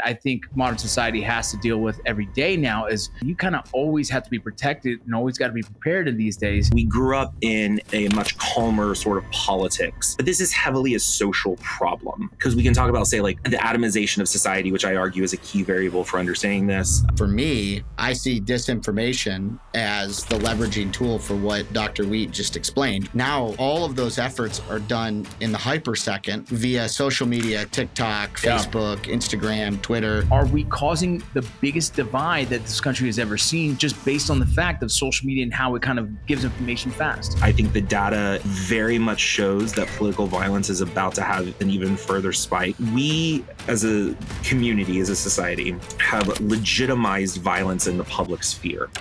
I think modern society has to deal with every day now is you kind of always have to be protected and always got to be prepared in these days. We grew up in a much calmer sort of politics, but this is heavily a social problem because we can talk about, say, like the atomization of society, which I argue is a key variable for understanding this. For me, I see disinformation as the leveraging tool for what Dr. Wheat just explained. Now, all of those efforts are done in the hypersecond via social media, TikTok, Facebook, Instagram, Twitter. Are we causing the biggest divide that this country has ever seen just based on the fact of social media and how it kind of gives information fast? I think the data very much shows that political violence is about to have an even further spike. We, as a community, as a society, have legitimized violence in the public sphere.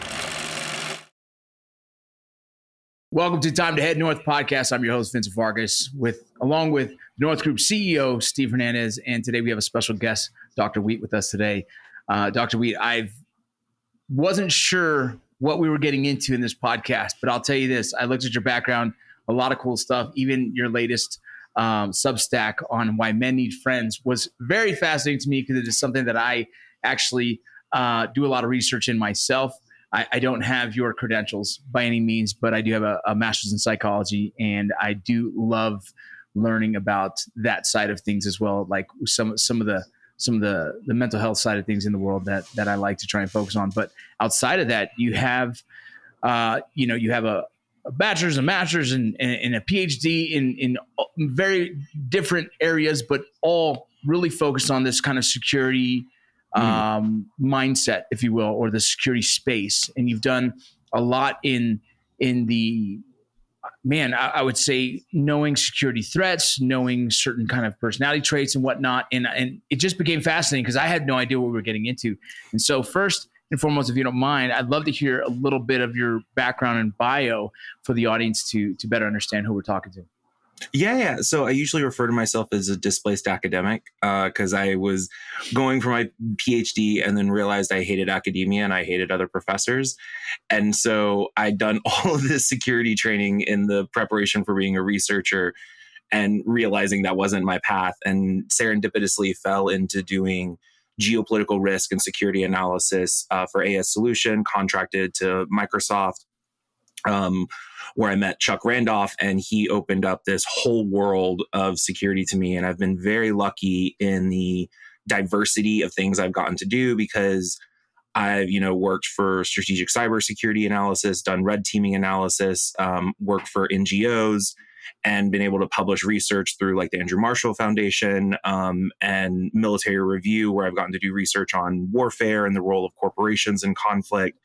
Welcome to Time to Head North podcast. I'm your host, Vincent Vargas, along with North Group CEO, Steve Hernandez. And today we have a special guest, Dr. Wheat, with us today. Dr. Wheat, I wasn't sure what we were getting into in this podcast, but I'll tell you this. I looked at your background, a lot of cool stuff. Even your latest Substack on why men need friends was very fascinating to me because it is something that I actually do a lot of research in myself. I don't have your credentials by any means, but I do have a master's in psychology, and I do love learning about that side of things as well, like some of the mental health side of things in the world that I like to try and focus on. But outside of that, you have you have a bachelor's, a master's, and a PhD in very different areas, but all really focused on this kind of security mindset, if you will, or the security space. And you've done a lot in the, I would say knowing security threats, knowing certain kind of personality traits and whatnot. And it just became fascinating because I had no idea what we were getting into. And so first and foremost, if you don't mind, I'd love to hear a little bit of your background and bio for the audience to better understand who we're talking to. Yeah. So I usually refer to myself as a displaced academic because I was going for my PhD and then realized I hated academia and I hated other professors. And so I'd done all of this security training in the preparation for being a researcher and realizing that wasn't my path, and serendipitously fell into doing geopolitical risk and security analysis for AS Solution, contracted to Microsoft, where I met Chuck Randolph, and he opened up this whole world of security to me. And I've been very lucky in the diversity of things I've gotten to do because I've, worked for strategic cybersecurity analysis, done red teaming analysis, worked for NGOs, and been able to publish research through like the Andrew Marshall Foundation and Military Review, where I've gotten to do research on warfare and the role of corporations in conflict.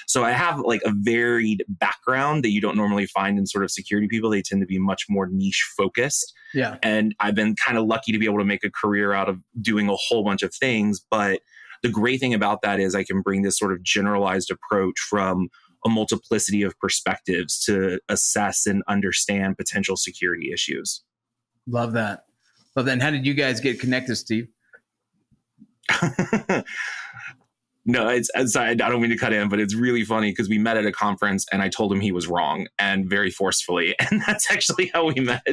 So I have like a varied background that you don't normally find in sort of security people. They tend to be much more niche focused. Yeah. And I've been kind of lucky to be able to make a career out of doing a whole bunch of things. But the great thing about that is I can bring this sort of generalized approach from a multiplicity of perspectives to assess and understand potential security issues. Love that. Well, then how did you guys get connected, Steve? No, I'm sorry, I don't mean to cut in, but it's really funny because we met at a conference and I told him he was wrong, and very forcefully. And that's actually how we met.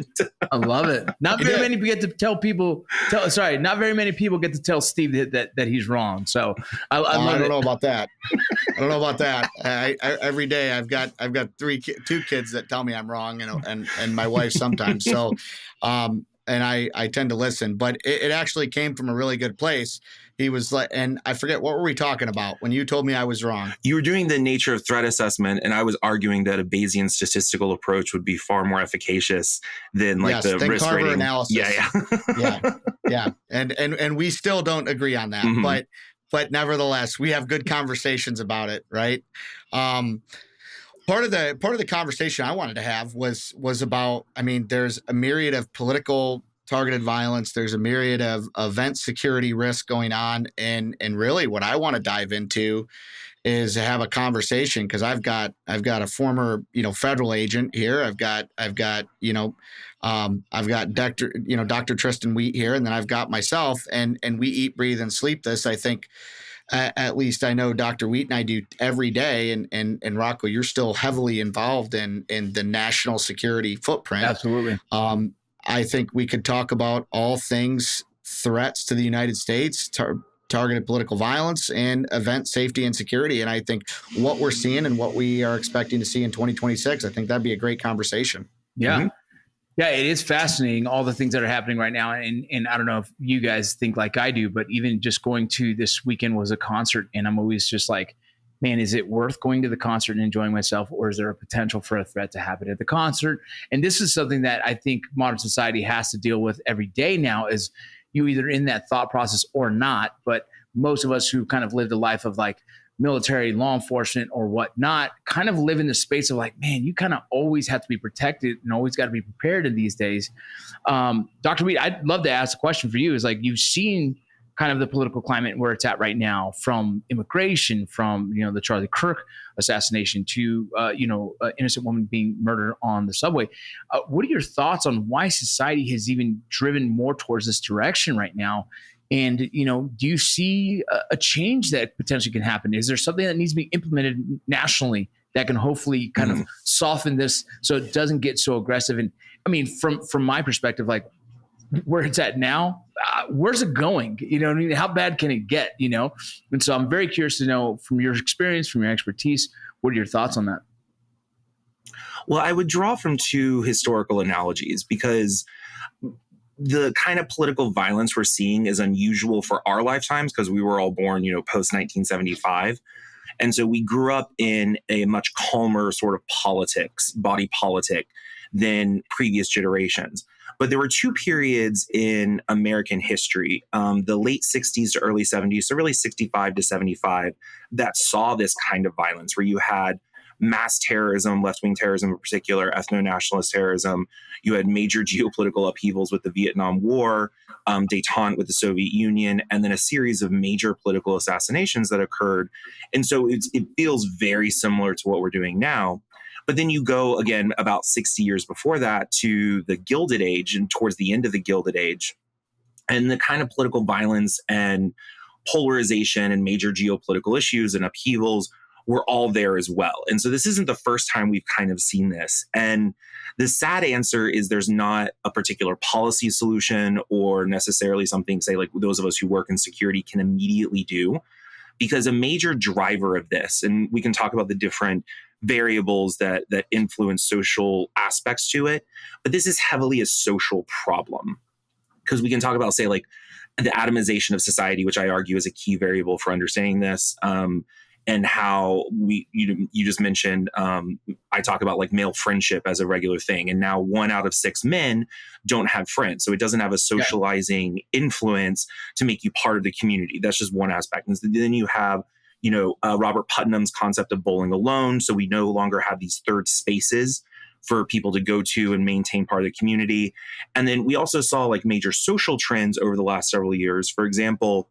I love it. Not very many get to not very many people get to tell Steve that he's wrong. So I don't know about that. I don't know about that. Every day I've got two kids that tell me I'm wrong, and my wife sometimes. So, and I tend to listen, but it actually came from a really good place. He was like, and I forget, what were we talking about when you told me I was wrong? You were doing the nature of threat assessment, and I was arguing that a Bayesian statistical approach would be far more efficacious than the risk Carver rating analysis. Yeah. And we still don't agree on that, mm-hmm. but nevertheless, we have good conversations about it, right? Part of the conversation I wanted to have was about, there's a myriad of political targeted violence. There's a myriad of event security risk going on. And really what I want to dive into is to have a conversation, because I've got a former, federal agent here. I've got Dr. Tristan Wheat here, and then I've got myself, and we eat, breathe, and sleep this. I think at least I know Dr. Wheat and I do every day. And Rocco, you're still heavily involved in the national security footprint. Absolutely. I think we could talk about all things threats to the United States, targeted political violence and event safety and security. And I think what we're seeing and what we are expecting to see in 2026, I think that'd be a great conversation. Yeah. Mm-hmm. Yeah, it is fascinating, all the things that are happening right now. And I don't know if you guys think like I do, but even just going to this weekend was a concert, and I'm always just like, man, is it worth going to the concert and enjoying myself, or is there a potential for a threat to happen at the concert? And this is something that I think modern society has to deal with every day now, is you either in that thought process or not. But most of us who kind of lived a life of like military, law enforcement, or whatnot, kind of live in the space of like, man, you kind of always have to be protected and always got to be prepared in these days. Dr. Weed, I'd love to ask a question for you. Is like, you've seen kind of the political climate where it's at right now, from immigration, from, you know, the Charlie Kirk assassination to, innocent woman being murdered on the subway. What are your thoughts on why society has even driven more towards this direction right now? And, you know, do you see a change that potentially can happen? Is there something that needs to be implemented nationally that can hopefully kind of soften this so it doesn't get so aggressive? And I mean, from my perspective, like where it's at now, where's it going? You know what I mean? How bad can it get, you know? And so I'm very curious to know, from your experience, from your expertise, what are your thoughts on that? Well, I would draw from two historical analogies, because the kind of political violence we're seeing is unusual for our lifetimes, because we were all born, you know, post 1975. And so we grew up in a much calmer sort of body politic than previous generations. But there were two periods in American history, the late 60s to early 70s, so really 65 to 75, that saw this kind of violence, where you had mass terrorism, left-wing terrorism in particular, ethno-nationalist terrorism. You had major geopolitical upheavals with the Vietnam War, détente with the Soviet Union, and then a series of major political assassinations that occurred. And so it feels very similar to what we're doing now. But then you go again about 60 years before that to the Gilded Age, and towards the end of the Gilded Age, and the kind of political violence and polarization and major geopolitical issues and upheavals were all there as well. And so this isn't the first time we've kind of seen this. And the sad answer is there's not a particular policy solution or necessarily something, say, like those of us who work in security can immediately do, because a major driver of this, and we can talk about the different variables that influence social aspects to it, but this is heavily a social problem. Because we can talk about, say, like the atomization of society, which I argue is a key variable for understanding this, and how you just mentioned, I talk about like male friendship as a regular thing. And now 1 out of 6 men don't have friends. So it doesn't have a socializing influence to make you part of the community. That's just one aspect. And then you have, Robert Putnam's concept of bowling alone. So we no longer have these third spaces for people to go to and maintain part of the community. And then we also saw like major social trends over the last several years. For example,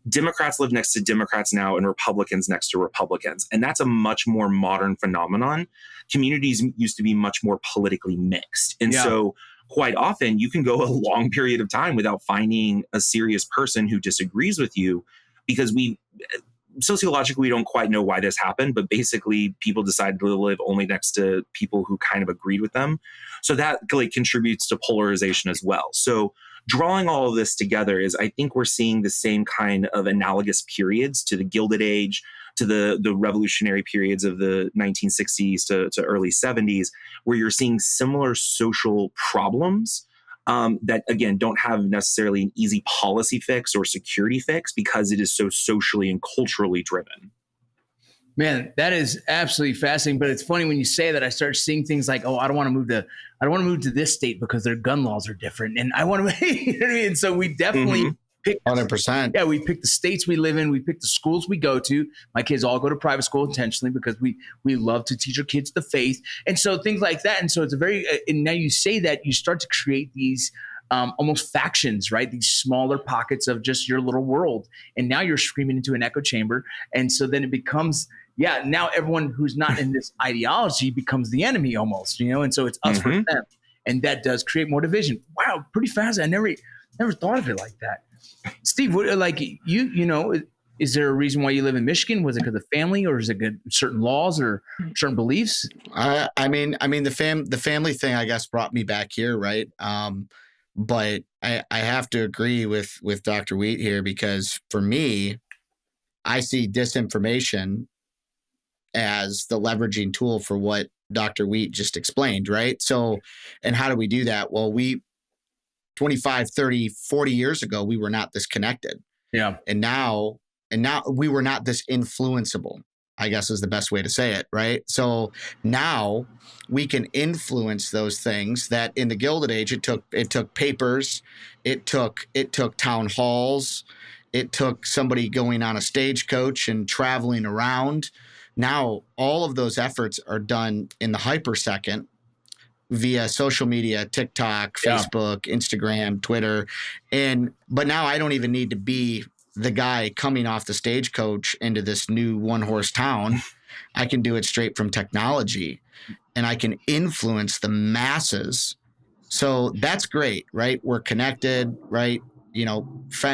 Democrats live next to Democrats now and Republicans next to Republicans. And that's a much more modern phenomenon. Communities used to be much more politically mixed. And so quite often you can go a long period of time without finding a serious person who disagrees with you, because sociologically, we don't quite know why this happened, but basically people decided to live only next to people who kind of agreed with them. So that like contributes to polarization as well. So drawing all of this together is, I think we're seeing the same kind of analogous periods to the Gilded Age, to the revolutionary periods of the 1960s to early 70s, where you're seeing similar social problems that, again, don't have necessarily an easy policy fix or security fix, because it is so socially and culturally driven. Man, that is absolutely fascinating. But it's funny when you say that, I start seeing things like, oh, I don't want to move to this state because their gun laws are different, and I want to, you know what I mean? So we definitely pick 100%. Yeah, we pick the states we live in, we pick the schools we go to. My kids all go to private school intentionally because we love to teach our kids the faith, and so things like that. And so it's and now you say that, you start to create these almost factions, right? These smaller pockets of just your little world, and now you're screaming into an echo chamber, and so then it becomes. Yeah, now everyone who's not in this ideology becomes the enemy almost, and so it's us versus them, and that does create more division. Wow, pretty fast. I never thought of it like that. Steve, like is there a reason why you live in Michigan? Was it because of family, or is it certain laws or certain beliefs? I mean, the family thing, I guess, brought me back here, right? But I have to agree with Dr. Wheat here, because for me, I see disinformation as the leveraging tool for what Dr. Wheat just explained, right? So, and how do we do that? Well, 25, 30, 40 years ago, we were not this connected. Yeah. And now we were not this influenceable, I guess is the best way to say it, right? So now we can influence those things that in the Gilded Age, it took papers, it took town halls, it took somebody going on a stagecoach and traveling around. Now all of those efforts are done in the hypersecond via social media, TikTok, Facebook, Instagram, Twitter. But now I don't even need to be the guy coming off the stagecoach into this new one-horse town. I can do it straight from technology, and I can influence the masses. So that's great, right? We're connected, right?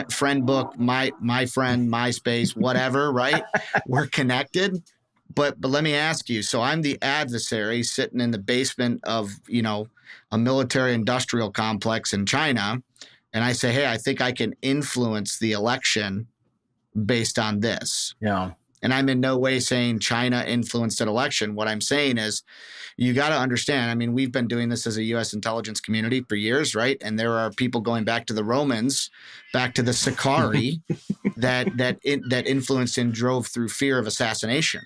Friend book, my friend, MySpace, whatever, right? We're connected. But let me ask you, so I'm the adversary sitting in the basement of, a military industrial complex in China, and I say, hey, I think I can influence the election based on this. Yeah. And I'm in no way saying China influenced an election. What I'm saying is, you got to understand, I mean, we've been doing this as a U.S. intelligence community for years, right? And there are people going back to the Romans, back to the Sicarii, that influenced and drove through fear of assassination,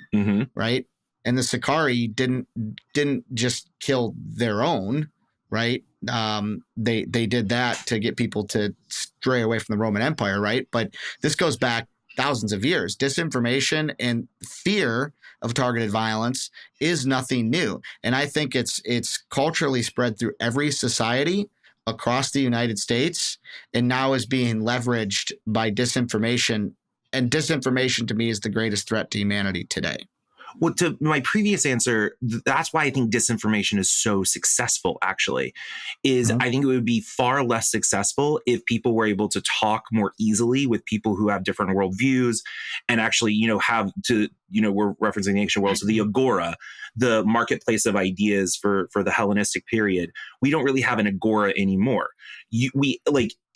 right? And the Sicarii didn't just kill their own, right? They did that to get people to stray away from the Roman Empire, right? But this goes back thousands of years. Disinformation and fear of targeted violence is nothing new, and I think it's culturally spread through every society across the United States, and now is being leveraged by disinformation. And disinformation, to me, is the greatest threat to humanity today. Well, to my previous answer, that's why I think disinformation is so successful, actually, is I think it would be far less successful if people were able to talk more easily with people who have different worldviews and actually, have to, we're referencing the ancient world. So the agora, the marketplace of ideas for the Hellenistic period, we don't really have an agora anymore. You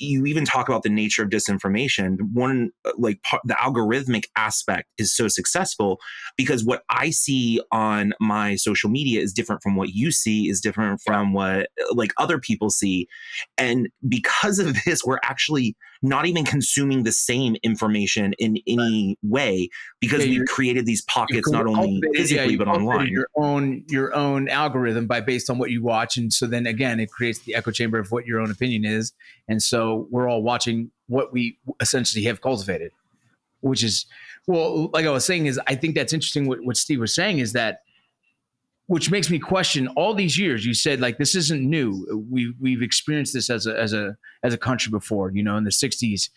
even talk about the nature of disinformation. The algorithmic aspect is so successful because what I see on my social media is different from what you see, is different from what other people see. And because of this, we're actually not even consuming the same information in any way, because we've created these pockets not only physically but online. Your own algorithm based on what you watch, and so then again it creates the echo chamber of what your own opinion is, and so we're all watching what we essentially have cultivated, which is, well, like I was saying, is I think that's interesting. What Steve was saying is that, which makes me question all these years. You said this isn't new. We've experienced this as a country before. In the '60s,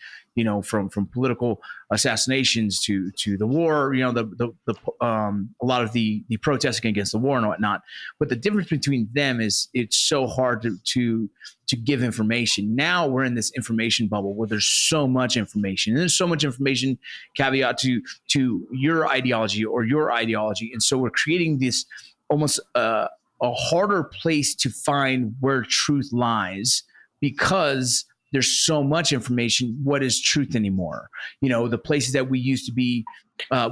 from political assassinations to the war. A lot of the protesting against the war and whatnot. But the difference between them is it's so hard to give information. Now we're in this information bubble where there's so much information. And there's so much information, caveat to your ideology or your ideology, and so we're creating this almost a harder place to find where truth lies, because there's so much information. What is truth anymore? The places that we used to be,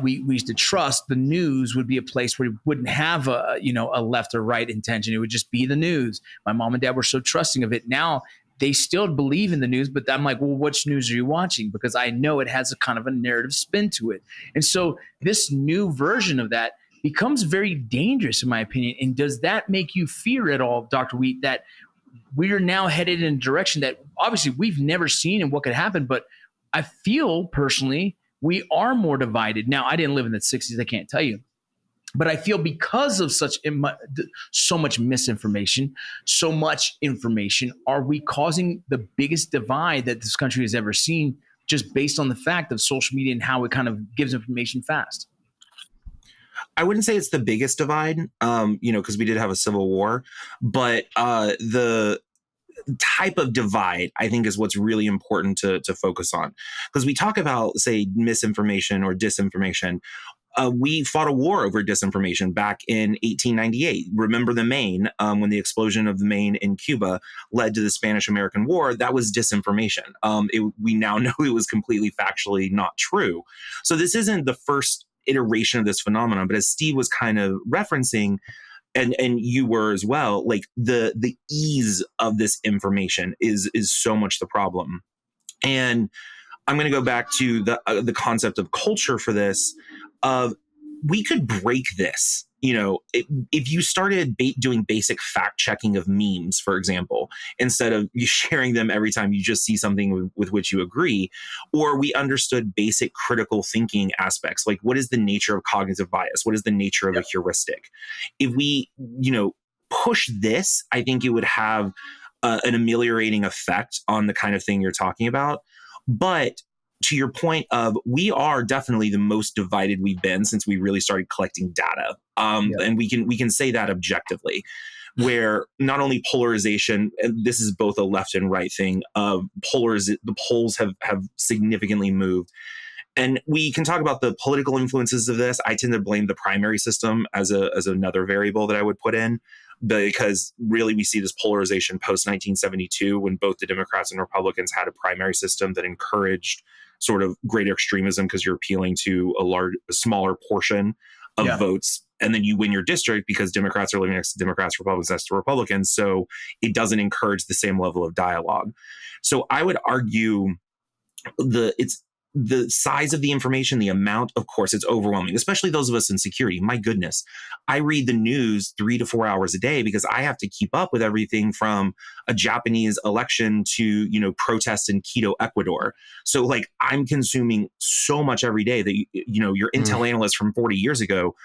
we used to trust. The news would be a place where we wouldn't have a left or right intention. It would just be the news. My mom and dad were so trusting of it. Now they still believe in the news, but I'm like, well, which news are you watching? Because I know it has a kind of a narrative spin to it. And so this new version of that becomes very dangerous, in my opinion. And does that make you fear at all, Dr. Wheat, that we are now headed in a direction that obviously we've never seen and what could happen? But I feel personally we are more divided. Now, I didn't live in the 60s. I can't tell you. But I feel because of so much misinformation, so much information, are we causing the biggest divide that this country has ever seen, just based on the fact of social media and how it kind of gives information fast? I wouldn't say it's the biggest divide, because we did have a civil war, but the type of divide, I think, is what's really important to focus on. Because we talk about, say, misinformation or disinformation. we fought a war over disinformation back in 1898. Remember the Maine, when the explosion of the Maine in Cuba led to the Spanish-American War? That was disinformation. We now know it was completely factually not true. So this isn't the first iteration of this phenomenon, but as Steve was kind of referencing, and you were as well, like the ease of this information is so much the problem. And I'm going to go back to the concept of culture for this. We could break this. If you started doing basic fact checking of memes, for example, instead of you sharing them every time you just see something with which you agree, or we understood basic critical thinking aspects, like what is the nature of cognitive bias? What is the nature of a heuristic? If we, push this, I think it would have an ameliorating effect on the kind of thing you're talking about. But to your point of, we are definitely the most divided we've been since we really started collecting data. And we can say that objectively, where not only polarization, and this is both a left and right thing, the polls have significantly moved. And we can talk about the political influences of this. I tend to blame the primary system as another variable that I would put in, because really we see this polarization post 1972, when both the Democrats and Republicans had a primary system that encouraged sort of greater extremism because you're appealing to a smaller portion of votes. And then you win your district because Democrats are living next to Democrats, Republicans next to Republicans. So it doesn't encourage the same level of dialogue. So I would argue the size of the information, the amount, of course, it's overwhelming, especially those of us in security. My goodness, I read the news 3 to 4 hours a day because I have to keep up with everything from a Japanese election to, protests in Quito, Ecuador. So like I'm consuming so much every day that, your Intel analyst from 40 years ago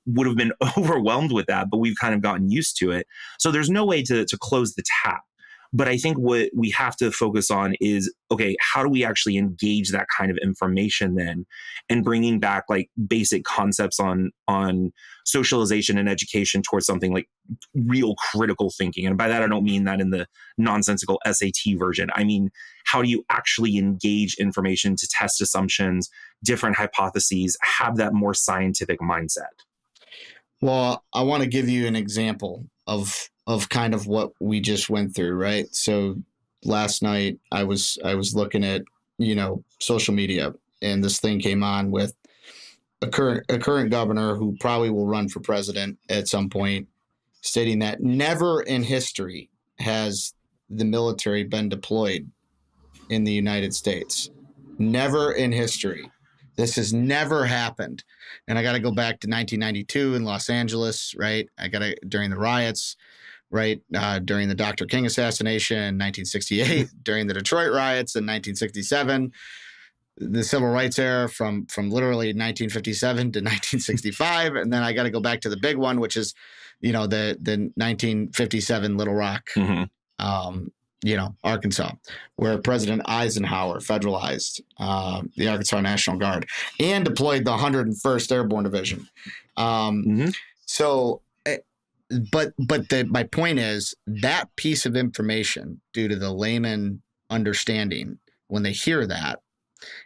would have been overwhelmed with that, but we've kind of gotten used to it. So there's no way to close the tap. But I think what we have to focus on is, okay, how do we actually engage that kind of information then, and bringing back like basic concepts on socialization and education towards something like real critical thinking. And by that, I don't mean that in the nonsensical SAT version. I mean, how do you actually engage information to test assumptions, different hypotheses, have that more scientific mindset? Well, I want to give you an example of kind of what we just went through, right? So last night I was looking at, social media, and this thing came on with a current governor who probably will run for president at some point, stating that never in history has the military been deployed in the United States. Never in history. This has never happened. And I got to go back to 1992 in Los Angeles, right? During the riots, right? During the Dr. King assassination in 1968, during the Detroit riots in 1967, the civil rights era from literally 1957 to 1965. And then I got to go back to the big one, which is, the 1957 Little Rock, Arkansas, where President Eisenhower federalized the Arkansas National Guard and deployed the 101st Airborne Division. So, but my point is that piece of information, due to the layman understanding, when they hear that,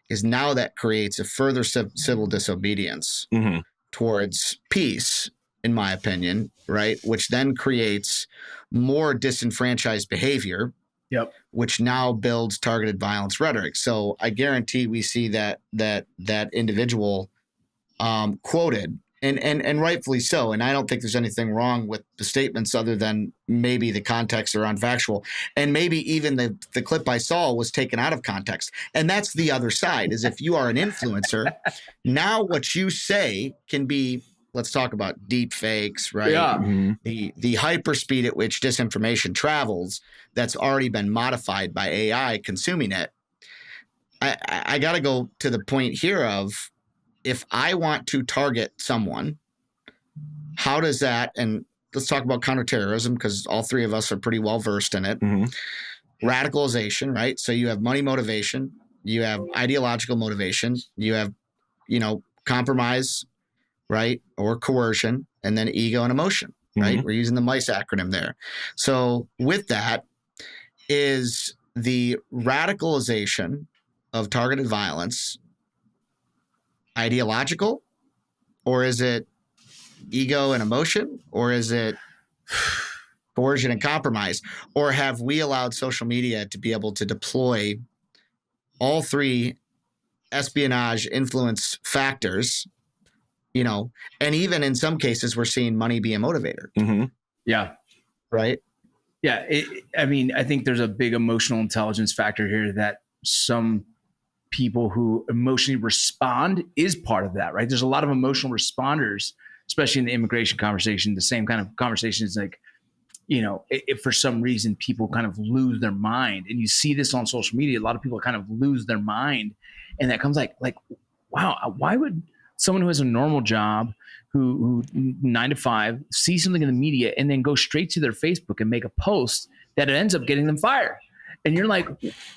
is now that creates a further civil disobedience towards peace, in my opinion, right? Which then creates more disenfranchised behavior, which now builds targeted violence rhetoric. So I guarantee we see that individual quoted, and rightfully so. And I don't think there's anything wrong with the statements other than maybe the context are unfactual. And maybe even the clip I saw was taken out of context. And that's the other side, is if you are an influencer, now what you say can be, let's talk about deep fakes, right? Yeah. The hyperspeed at which disinformation travels that's already been modified by AI consuming it. I got to go to the point here of, if I want to target someone, how does that, and let's talk about counterterrorism because all three of us are pretty well versed in it. Radicalization, right? So you have money motivation, you have ideological motivation, you have, compromise, right? Or coercion, and then ego and emotion, right? We're using the MICE acronym there. So with that is the radicalization of targeted violence ideological or is it ego and emotion, or is it coercion and compromise? Or have we allowed social media to be able to deploy all three espionage influence factors, and even in some cases, we're seeing money be a motivator. Mm-hmm. Yeah. Right. Yeah. I think there's a big emotional intelligence factor here that some people who emotionally respond is part of that, right? There's a lot of emotional responders, especially in the immigration conversation, the same kind of conversations, like, if for some reason people kind of lose their mind, and you see this on social media, a lot of people kind of lose their mind. And that comes like, wow, why would someone who has a normal job, who 9 to 5, see something in the media and then go straight to their Facebook and make a post that ends up getting them fired? And you're like,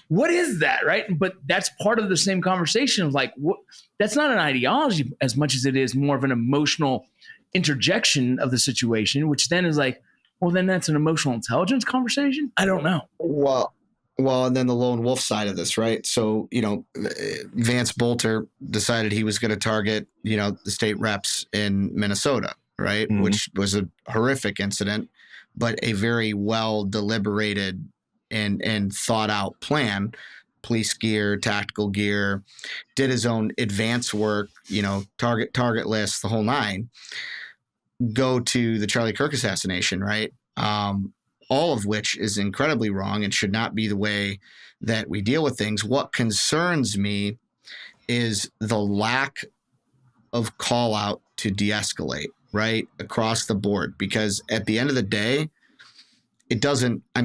what is that, right? But that's part of the same conversation of like, that's not an ideology as much as it is more of an emotional interjection of the situation, which then is like, well, then that's an emotional intelligence conversation? I don't know. Well, and then the lone wolf side of this, right? So, Vance Bolter decided he was going to target, the state reps in Minnesota, right? Mm-hmm. Which was a horrific incident, but a very well deliberated and thought out plan. Police gear, tactical gear, did his own advance work, target list, the whole nine. Go to the Charlie Kirk assassination, right? All of which is incredibly wrong and should not be the way that we deal with things. What concerns me is the lack of call out to de-escalate, right? Across the board, because at the end of the day, it doesn't, I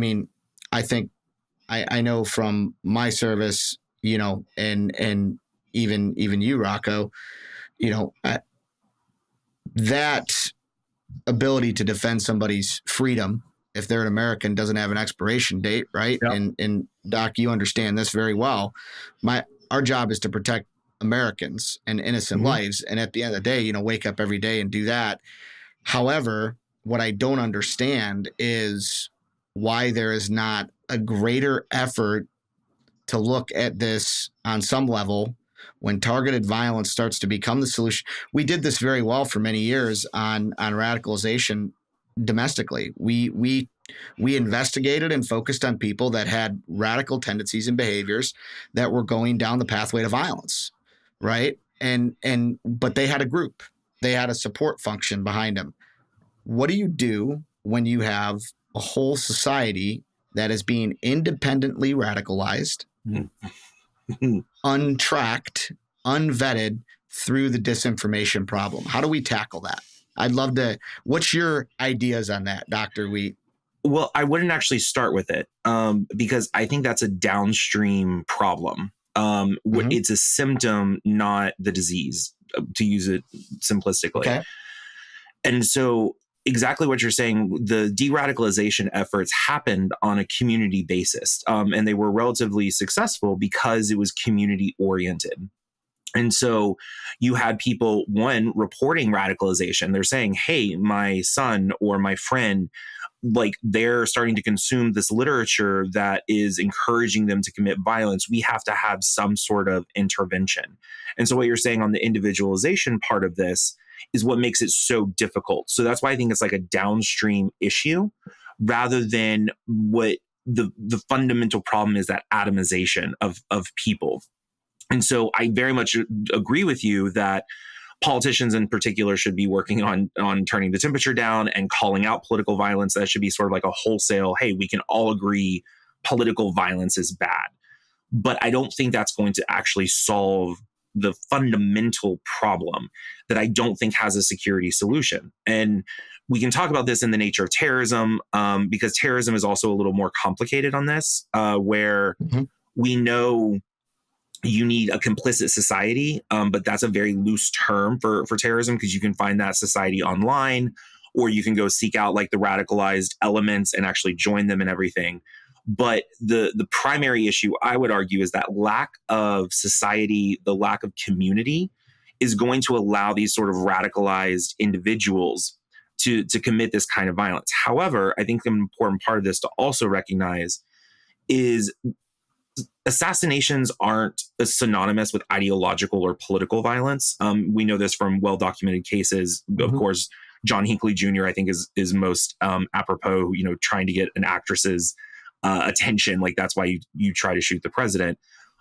think I know from my service, and even you, Rocco, that ability to defend somebody's freedom, if they're an American, doesn't have an expiration date, right? Yep. And Doc, you understand this very well. Our job is to protect Americans and innocent lives. And at the end of the day, wake up every day and do that. However, what I don't understand is why there is not a greater effort to look at this on some level when targeted violence starts to become the solution. We did this very well for many years on radicalization domestically. We investigated and focused on people that had radical tendencies and behaviors that were going down the pathway to violence, right? But they had a group, they had a support function behind them. What do you do when you have a whole society that is being independently radicalized, untracked, unvetted through the disinformation problem? How do we tackle that? I'd love to. What's your ideas on that, Dr. Wheat? Well, I wouldn't actually start with it because I think that's a downstream problem. It's a symptom, not the disease, to use it simplistically. Okay. And so exactly what you're saying, the de-radicalization efforts happened on a community basis, and they were relatively successful because it was community oriented. And so you had people, one, reporting radicalization. They're saying, hey, my son or my friend, like, they're starting to consume this literature that is encouraging them to commit violence. We have to have some sort of intervention. And so what you're saying on the individualization part of this is what makes it so difficult. So that's why I think it's like a downstream issue rather than what the fundamental problem is, that atomization of people. And so I very much agree with you that politicians in particular should be working on turning the temperature down and calling out political violence. That should be sort of like a wholesale, hey, we can all agree political violence is bad. But I don't think that's going to actually solve the fundamental problem that I don't think has a security solution. And we can talk about this in the nature of terrorism, because terrorism is also a little more complicated on this, where we know you need a complicit society, but that's a very loose term for terrorism, because you can find that society online, or you can go seek out like the radicalized elements and actually join them and everything. But the primary issue, I would argue, is that lack of society, the lack of community, is going to allow these sort of radicalized individuals to commit this kind of violence. However, I think an important part of this to also recognize is assassinations aren't synonymous with ideological or political violence. We know this from well-documented cases. Of course, John Hinckley Jr., I think, is most apropos, trying to get an actress's attention. Like, that's why you try to shoot the president.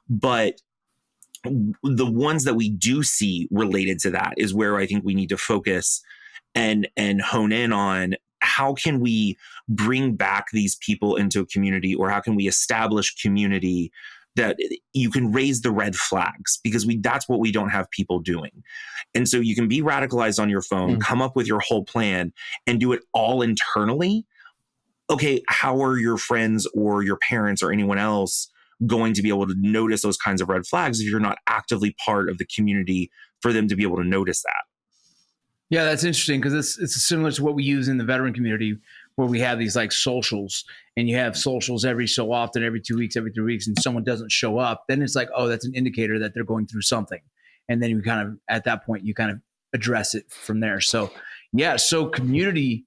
But the ones that we do see related to that is where I think we need to focus and hone in on how can we bring back these people into a community, or how can we establish community that you can raise the red flags, because that's what we don't have people doing. And so you can be radicalized on your phone, come up with your whole plan and do it all internally. Okay, how are your friends or your parents or anyone else going to be able to notice those kinds of red flags if you're not actively part of the community for them to be able to notice that? Yeah, that's interesting, because it's similar to what we use in the veteran community, where we have these like socials, and you have socials every so often, every 2 weeks, every 3 weeks, and someone doesn't show up. Then it's like, oh, that's an indicator that they're going through something. And then you kind of, at that point, you kind of address it from there. So yeah, so community,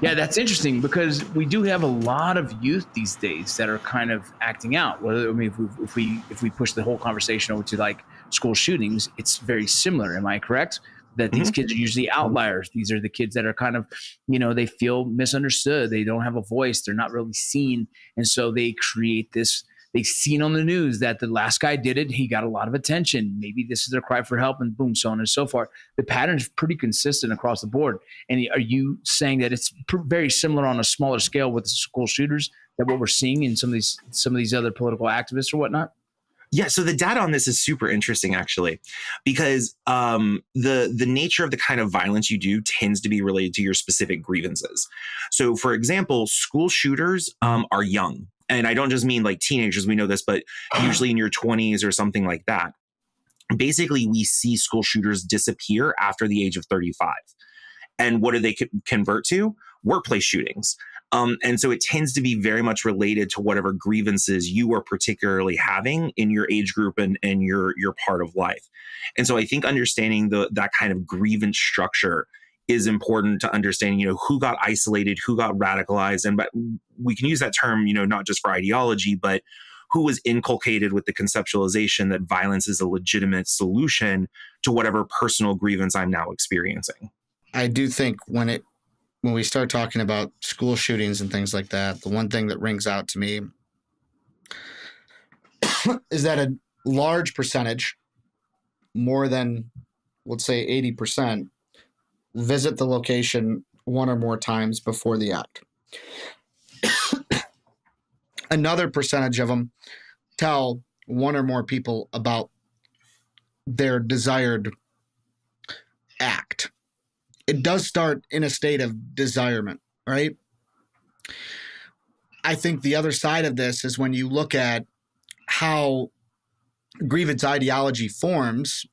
yeah, that's interesting, because we do have a lot of youth these days that are kind of acting out. Well, I mean, if we push the whole conversation over to like school shootings, it's very similar. Am I correct? That these kids are usually outliers. These are the kids that are kind of, they feel misunderstood. They don't have a voice. They're not really seen. And so they create this, they've seen on the news that the last guy did it. He got a lot of attention. Maybe this is their cry for help, and boom, so on and so forth. The pattern is pretty consistent across the board. And are you saying that it's very similar on a smaller scale with the school shooters, that what we're seeing in some of these other political activists or whatnot? Yeah, so the data on this is super interesting, actually, because the nature of the kind of violence you do tends to be related to your specific grievances. So, for example, school shooters are young. And I don't just mean like teenagers, we know this, but usually in your 20s or something like that. Basically, we see school shooters disappear after the age of 35. And what do they convert to? Workplace shootings. And so it tends to be very much related to whatever grievances you are particularly having in your age group and your part of life. And so I think understanding that kind of grievance structure is important to understanding, who got isolated, who got radicalized. But we can use that term, not just for ideology, but who was inculcated with the conceptualization that violence is a legitimate solution to whatever personal grievance I'm now experiencing. I do think when we start talking about school shootings and things like that, the one thing that rings out to me is that a large percentage, more than, let's say 80%, visit the location one or more times before the act. Another percentage of them tell one or more people about their desired act. It does start in a state of desirement, right? I think the other side of this is when you look at how grievance ideology forms.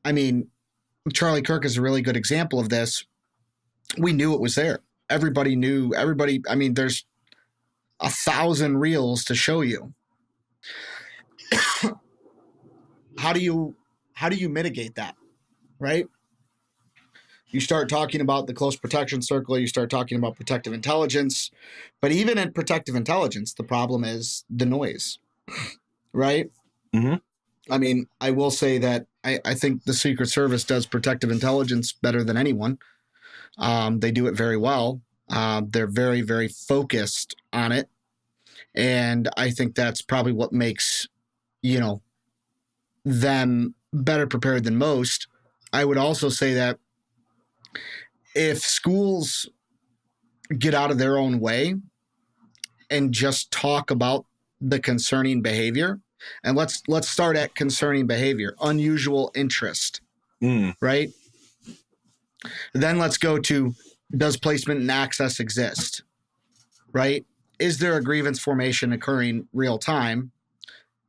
I mean, Charlie Kirk is a really good example of this. We knew it was there. Everybody knew. I mean, there's 1,000 reels to show you. How do you mitigate that, right? You start talking about the close protection circle. You start talking about protective intelligence. But even in protective intelligence, the problem is the noise, right? Mm-hmm. I mean, I will say that I think the Secret Service does protective intelligence better than anyone. They do it very well. They're very, very focused on it. And I think that's probably what makes, them better prepared than most. I would also say that if schools get out of their own way and just talk about the concerning behavior, and let's start at concerning behavior, unusual interest, right? Then let's go to, does placement and access exist, right? Is there a grievance formation occurring real time?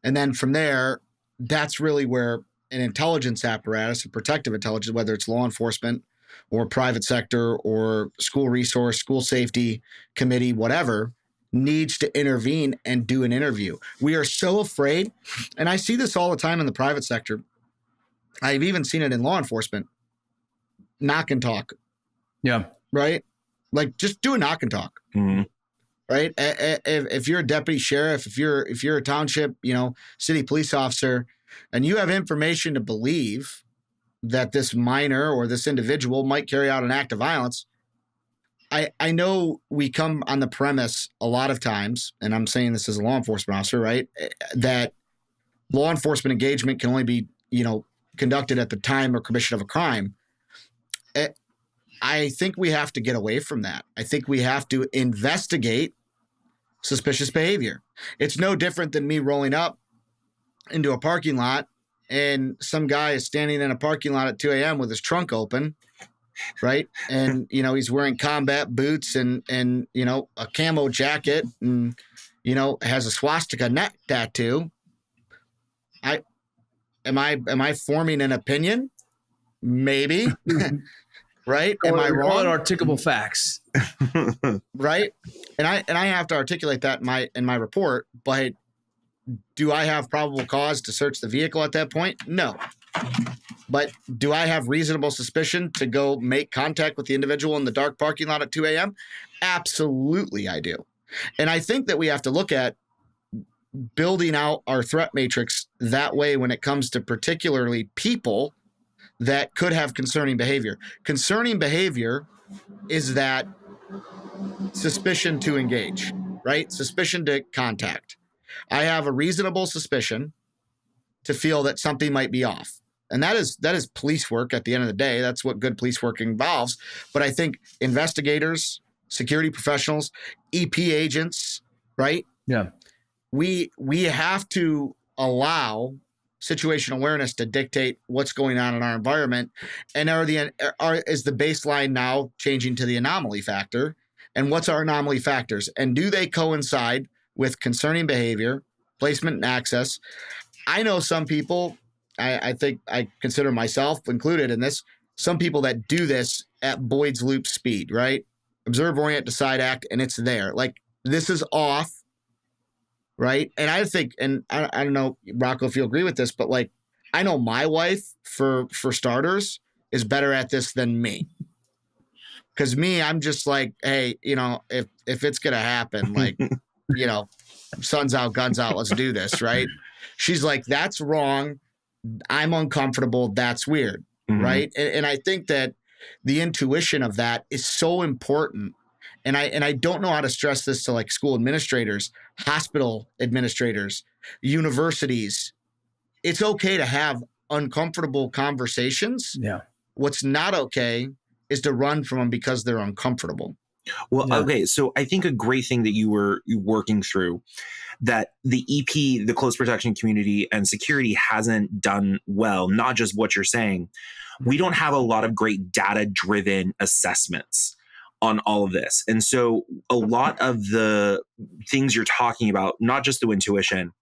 And then from there, that's really where an intelligence apparatus, a protective intelligence, whether it's law enforcement or private sector or school resource, school safety committee, whatever, needs to intervene and do an interview. We are so afraid, and I see this all the time in the private sector. I've even seen it in law enforcement. Knock and talk. Yeah. Right? Like, just do a knock and talk. Mm-hmm. right? If you're a deputy sheriff, if you're a township, city police officer, and you have information to believe that this minor or this individual might carry out an act of violence, I know we come on the premise a lot of times, and I'm saying this as a law enforcement officer, right, that law enforcement engagement can only be, conducted at the time or commission of a crime. I think we have to get away from that. I think we have to investigate suspicious behavior. It's no different than me rolling up into a parking lot and some guy is standing in a parking lot at 2 a.m. with his trunk open, right? And, he's wearing combat boots and a camo jacket and, has a swastika neck tattoo. Am I forming an opinion? Maybe. Right? Am I wrong? Articulable facts. Right? And I have to articulate that in my report, but do I have probable cause to search the vehicle at that point? No. But do I have reasonable suspicion to go make contact with the individual in the dark parking lot at 2 a.m.? Absolutely, I do. And I think that we have to look at building out our threat matrix that way when it comes to particularly people that could have concerning behavior. Concerning behavior is that suspicion to engage, right? Suspicion to contact. I have a reasonable suspicion to feel that something might be off. And that is police work at the end of the day. That's what good police work involves. But I think investigators, security professionals, EP agents, right? Yeah. We have to allow situational awareness to dictate what's going on in our environment. And is the baseline now changing to the anomaly factor? And what's our anomaly factors? And do they coincide with concerning behavior, placement and access? I know some people, I think I consider myself included in this, some people that do this at Boyd's loop speed, right? Observe, orient, decide, act, and it's there. Like, this is off, right? And I think, and I don't know, Rocco, if you agree with this, but like, I know my wife, for starters, is better at this than me. Because me, I'm just like, hey, if it's going to happen, like, sun's out, guns out, let's do this, right? She's like, that's wrong. I'm uncomfortable. That's weird, right? And I think that the intuition of that is so important. And I don't know how to stress this to like school administrators, hospital administrators, universities. It's okay to have uncomfortable conversations. Yeah. What's not okay is to run from them because they're uncomfortable. Well, yeah. Okay. So I think a great thing that you were working through, that the EP, the close protection community and security hasn't done well, not just what you're saying. We don't have a lot of great data-driven assessments on all of this. And so a lot of the things you're talking about, not just the intuition,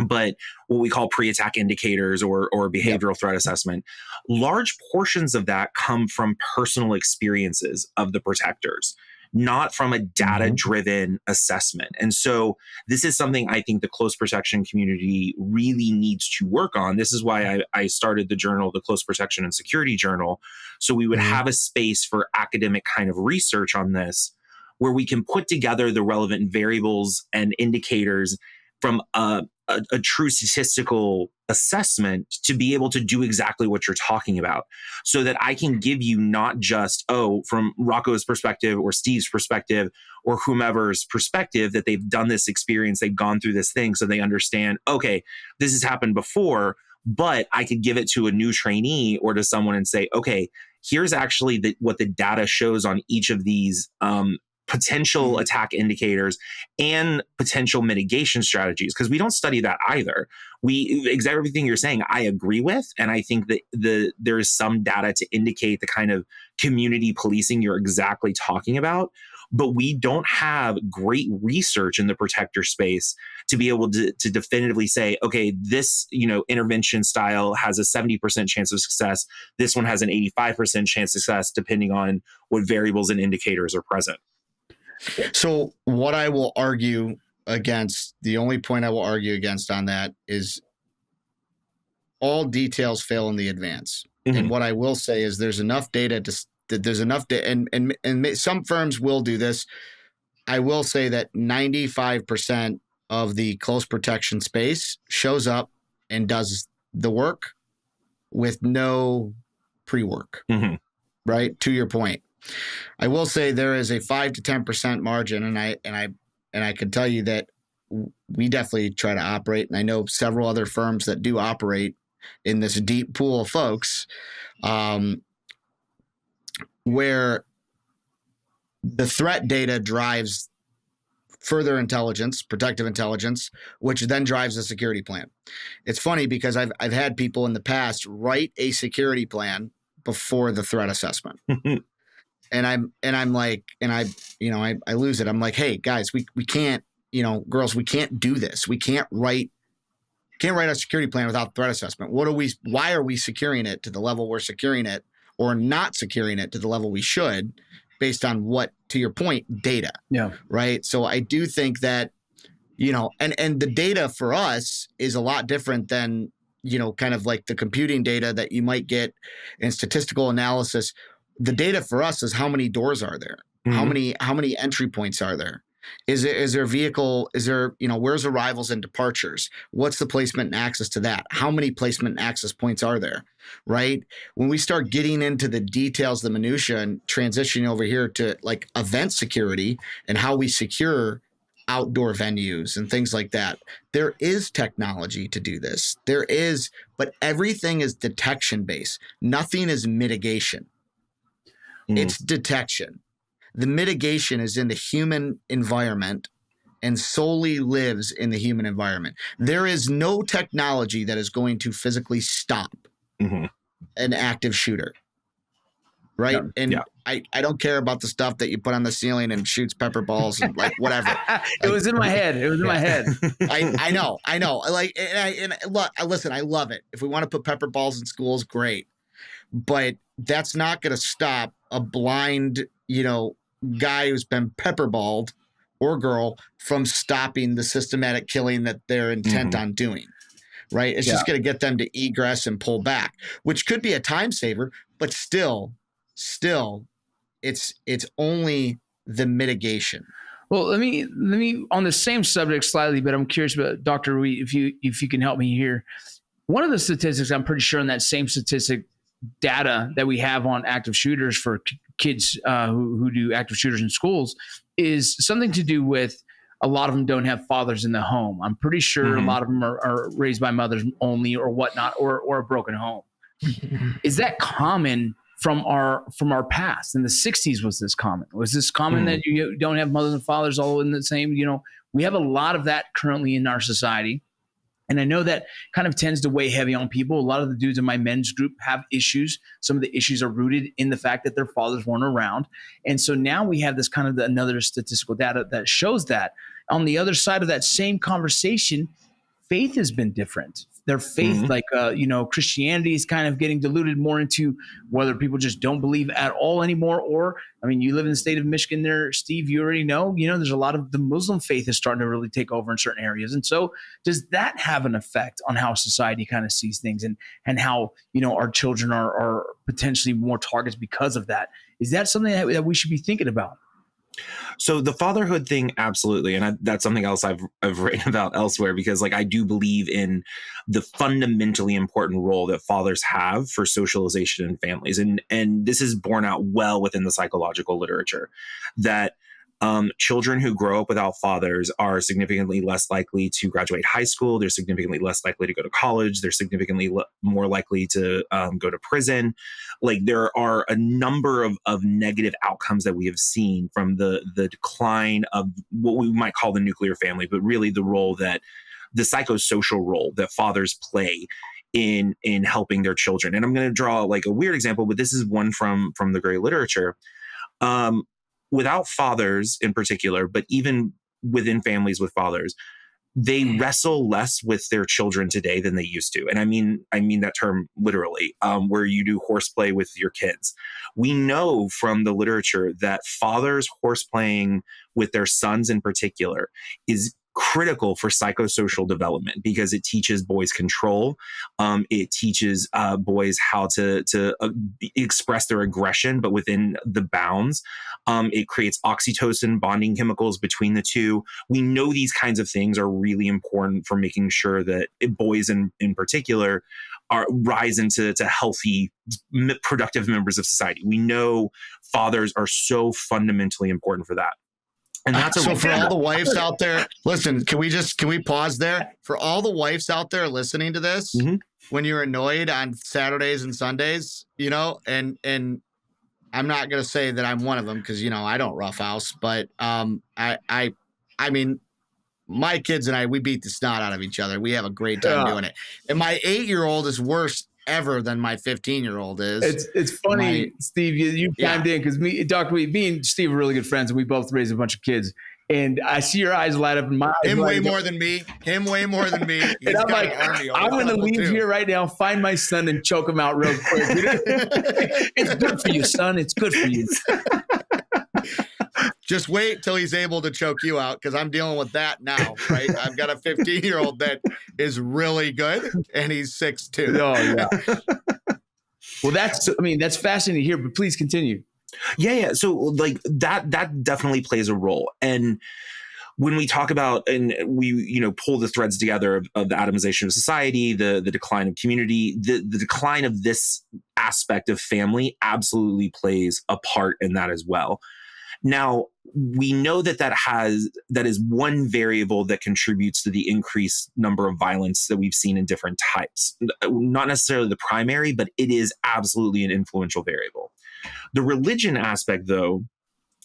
but what we call pre-attack indicators or behavioral threat assessment, large portions of that come from personal experiences of the protectors, not from a data-driven assessment. And so this is something I think the close protection community really needs to work on. This is why I started the journal, the Close Protection and Security Journal, so we would have a space for academic kind of research on this, where we can put together the relevant variables and indicators from a true statistical assessment to be able to do exactly what you're talking about, so that I can give you not just, from Rocco's perspective or Steve's perspective or whomever's perspective, that they've done this experience, they've gone through this thing, so they understand, okay, this has happened before, but I could give it to a new trainee or to someone and say, okay, here's actually what the data shows on each of these potential attack indicators and potential mitigation strategies, because we don't study that either. Everything you're saying, I agree with, and I think that there is some data to indicate the kind of community policing you're exactly talking about, but we don't have great research in the protector space to be able to definitively say, okay, this intervention style has a 70% chance of success. This one has an 85% chance of success, depending on what variables and indicators are present. So what I will argue against, the only point I will argue against on that is all details fail in the advance. And what I will say is there's enough data and some firms will do this. I will say that 95% of the close protection space shows up and does the work with no pre-work, right? To your point. I will say there is a 5 to 10% margin, and I can tell you that we definitely try to operate, and I know several other firms that do operate in this deep pool of folks, where the threat data drives further intelligence, protective intelligence, which then drives a security plan. It's funny because I've had people in the past write a security plan before the threat assessment. And I'm like, and I lose it. I'm like, hey guys, we can't, girls, we can't do this. We can't write a security plan without threat assessment. Why are we securing it to the level we're securing it, or not securing it to the level we should, based on what, to your point, data. Yeah. Right. So I do think that, and the data for us is a lot different than, kind of like the computing data that you might get in statistical analysis. The data for us is how many doors are there? How many entry points are there? Is there vehicle? Is there, where's arrivals and departures? What's the placement and access to that? How many placement and access points are there? Right. When we start getting into the details, the minutia, and transitioning over here to like event security and how we secure outdoor venues and things like that, there is technology to do this. There is, but everything is detection based. Nothing is mitigation. It's detection. The mitigation is in the human environment and solely lives in the human environment. There is no technology that is going to physically stop an active shooter. Right. Yeah. And I don't care about the stuff that you put on the ceiling and shoots pepper balls and like whatever. It was in my head. I know. Like, listen, I love it. If we want to put pepper balls in schools, great. But that's not going to stop a blind, guy who's been pepperballed, or girl, from stopping the systematic killing that they're intent on doing. Right. It's just going to get them to egress and pull back, which could be a time saver, but still it's only the mitigation. Well, let me on the same subject slightly, but I'm curious about Dr. Reed, if you can help me here. One of the statistics, I'm pretty sure in that same statistic data that we have on active shooters for kids who do active shooters in schools, is something to do with a lot of them don't have fathers in the home. I'm pretty sure a lot of them are raised by mothers only or whatnot, or a broken home. Is that common from our past? In the 60s, was this common? Was this common that you don't have mothers and fathers all in the same, we have a lot of that currently in our society. And I know that kind of tends to weigh heavy on people. A lot of the dudes in my men's group have issues. Some of the issues are rooted in the fact that their fathers weren't around. And so now we have this kind of another statistical data that shows that. On the other side of that same conversation, faith has been different. Their faith, Christianity is kind of getting diluted more into whether people just don't believe at all anymore. Or, I mean, you live in the state of Michigan there, Steve, you already know, there's a lot of the Muslim faith is starting to really take over in certain areas. And so does that have an effect on how society kind of sees things and how, our children are potentially more targets because of that? Is that something that we should be thinking about? So the fatherhood thing, absolutely. And that's something else I've written about elsewhere, because I do believe in the fundamentally important role that fathers have for socialization in families. And this is borne out well within the psychological literature, that children who grow up without fathers are significantly less likely to graduate high school. They're significantly less likely to go to college. They're significantly more likely to go to prison. There are a number of negative outcomes that we have seen from the decline of what we might call the nuclear family, but really the role that the psychosocial role that fathers play in helping their children. And I'm going to draw a weird example, but this is one from the great literature. Without fathers in particular, but even within families with fathers, they wrestle less with their children today than they used to. And I mean that term literally, where you do horseplay with your kids. We know from the literature that fathers horseplaying with their sons in particular is critical for psychosocial development because it teaches boys control. It teaches boys how to express their aggression, but within the bounds. It creates oxytocin bonding chemicals between the two. We know these kinds of things are really important for making sure that boys in particular rise into healthy, productive members of society. We know fathers are so fundamentally important for that. And that's so for all the wives out there, listen, can we pause there? For all the wives out there listening to this, when you're annoyed on Saturdays and Sundays, and I'm not going to say that I'm one of them because, I don't roughhouse, but I mean, my kids and I, we beat the snot out of each other. We have a great time doing it. And my 8-year-old is worse ever than my 15-year-old is. It's funny, Steve, you chimed in because me and Steve are really good friends and we both raised a bunch of kids. And I see your eyes light up in my eyes. Him way more than me. He's and I'm got like, an army I'm going to leave here right now, find my son and choke him out real quick. It's good for you, son. It's good for you. Just wait till he's able to choke you out because I'm dealing with that now, right? I've got a 15-year-old that is really good and he's 6'2". Oh, yeah. Well, that's fascinating to hear, but please continue. Yeah. So like that definitely plays a role. And when we talk about, and we, pull the threads together of the atomization of society, the decline of community, the decline of this aspect of family absolutely plays a part in that as well. Now, we know that is one variable that contributes to the increased number of violence that we've seen in different types. Not necessarily the primary, but it is absolutely an influential variable. The religion aspect, though,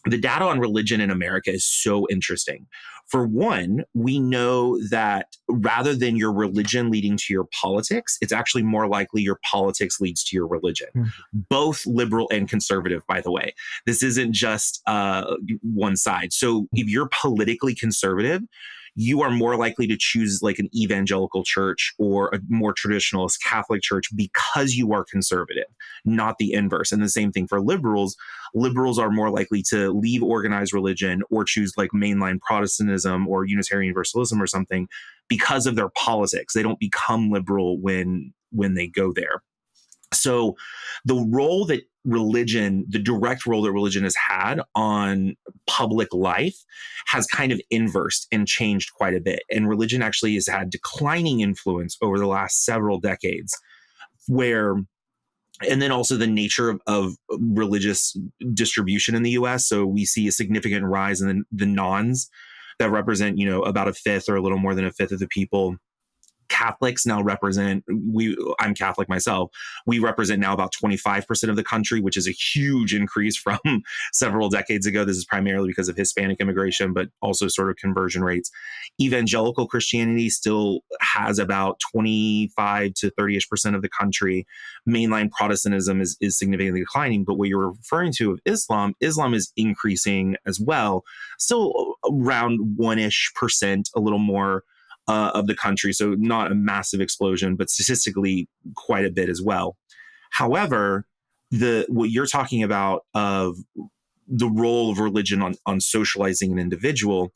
the data on religion in America is so interesting. For one, we know that rather than your religion leading to your politics, it's actually more likely your politics leads to your religion. Both liberal and conservative, by the way. This isn't just one side. So if you're politically conservative, you are more likely to choose like an evangelical church or a more traditionalist Catholic church because you are conservative, not the inverse. And the same thing for liberals. Liberals are more likely to leave organized religion or choose like mainline Protestantism or Unitarian Universalism or something because of their politics. They don't become liberal when they go there. So the role that the direct role that religion has had on public life has kind of inversed and changed quite a bit. And religion actually has had declining influence over the last several decades and then also the nature of religious distribution in the US. So we see a significant rise in the nones that represent, about a fifth or a little more than a fifth of the people. Catholics now represent, I'm Catholic myself, we represent now about 25% of the country, which is a huge increase from several decades ago. This is primarily because of Hispanic immigration, but also sort of conversion rates. Evangelical Christianity still has about 25 to 30-ish% of the country. Mainline Protestantism is significantly declining, but what you're referring to of Islam is increasing as well, still around 1-ish%, a little more of the country. So not a massive explosion, but statistically quite a bit as well. However, what you're talking about of the role of religion on socializing an individual,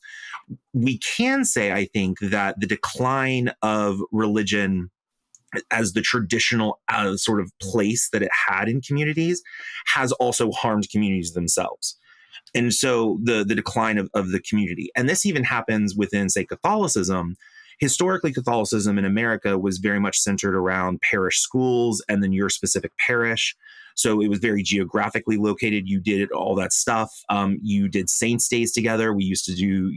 we can say, I think, that the decline of religion as the traditional sort of place that it had in communities has also harmed communities themselves. And so the decline of the community. And this even happens within, say, Catholicism. Historically, Catholicism in America was very much centered around parish schools and then your specific parish. So it was very geographically located. You did all that stuff. You did saints' days together. We used to do,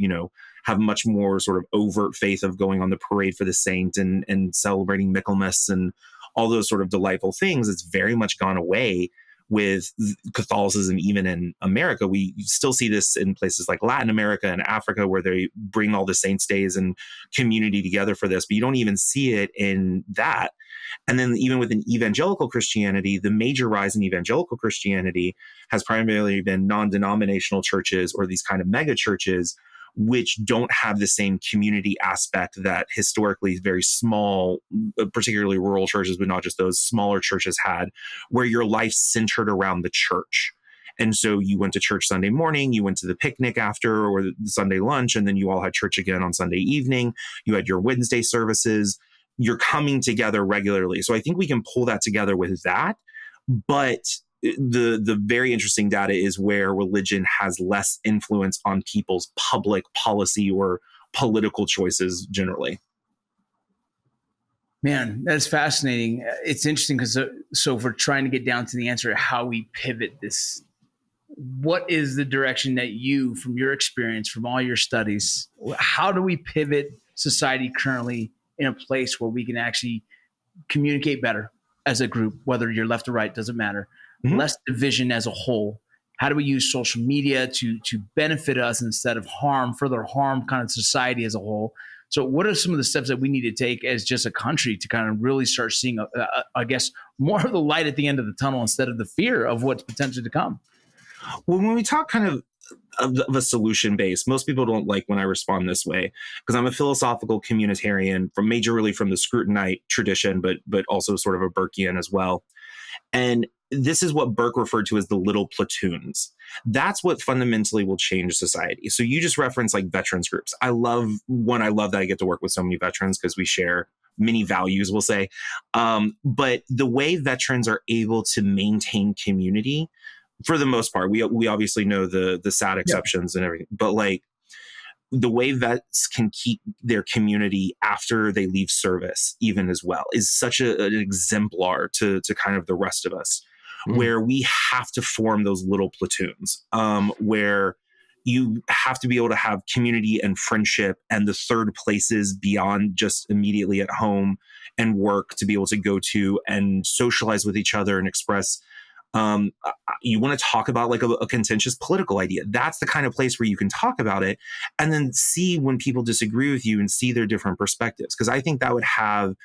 have much more sort of overt faith of going on the parade for the saint and celebrating Michaelmas and all those sort of delightful things. It's very much gone away with Catholicism, even in America. We still see this in places like Latin America and Africa, where they bring all the saints' days and community together for this, but you don't even see it in that. And then even within evangelical Christianity, the major rise in evangelical Christianity has primarily been non-denominational churches or these kind of mega churches, which don't have the same community aspect that historically very small, particularly rural churches, but not just those, smaller churches had, where your life centered around the church. And so you went to church Sunday morning, you went to the picnic after, or the Sunday lunch, and then you all had church again on Sunday evening. You had your Wednesday services. You're coming together regularly. So I think we can pull that together with that. But the very interesting data is where religion has less influence on people's public policy or political choices generally. Man, that's fascinating. It's interesting because so if we're trying to get down to the answer of how we pivot this, what is the direction that you, from your experience, from all your studies, how do we pivot society currently in a place where we can actually communicate better as a group, whether you're left or right, doesn't matter, less division as a whole? How do we use social media to benefit us instead of further harm kind of society as a whole? So what are some of the steps that we need to take as just a country to kind of really start seeing, I guess, more of the light at the end of the tunnel instead of the fear of what's potentially to come? Well, when we talk kind of a solution base, most people don't like when I respond this way, because I'm a philosophical communitarian from the Scrutonite tradition, but also sort of a Burkean as well. And this is what Burke referred to as the little platoons. That's what fundamentally will change society. So you just referenced like veterans groups. I love that I get to work with so many veterans because we share many values, we'll say. But the way veterans are able to maintain community, for the most part, we obviously know the sad exceptions and everything, but like the way vets can keep their community after they leave service even as well is such an exemplar to kind of the rest of us, where we have to form those little platoons, where you have to be able to have community and friendship and the third places beyond just immediately at home and work to be able to go to and socialize with each other and express. You want to talk about like a contentious political idea. That's the kind of place where you can talk about it and then see when people disagree with you and see their different perspectives. Because I think that would have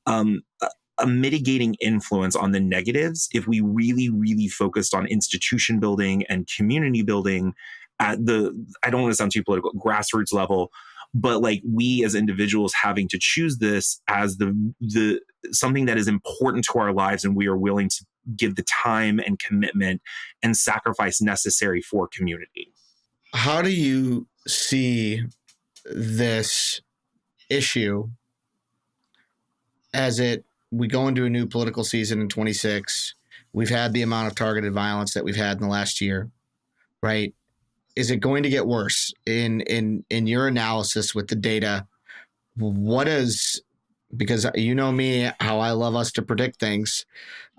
a mitigating influence on the negatives if we really, really focused on institution building and community building at I don't want to sound too political, grassroots level, but like we as individuals having to choose this as the something that is important to our lives and we are willing to give the time and commitment and sacrifice necessary for community. How do you see this issue as we go into a new political season in 26? We've had the amount of targeted violence that we've had in the last year, right? Is it going to get worse in your analysis with the data? Because you know me, how I love us to predict things.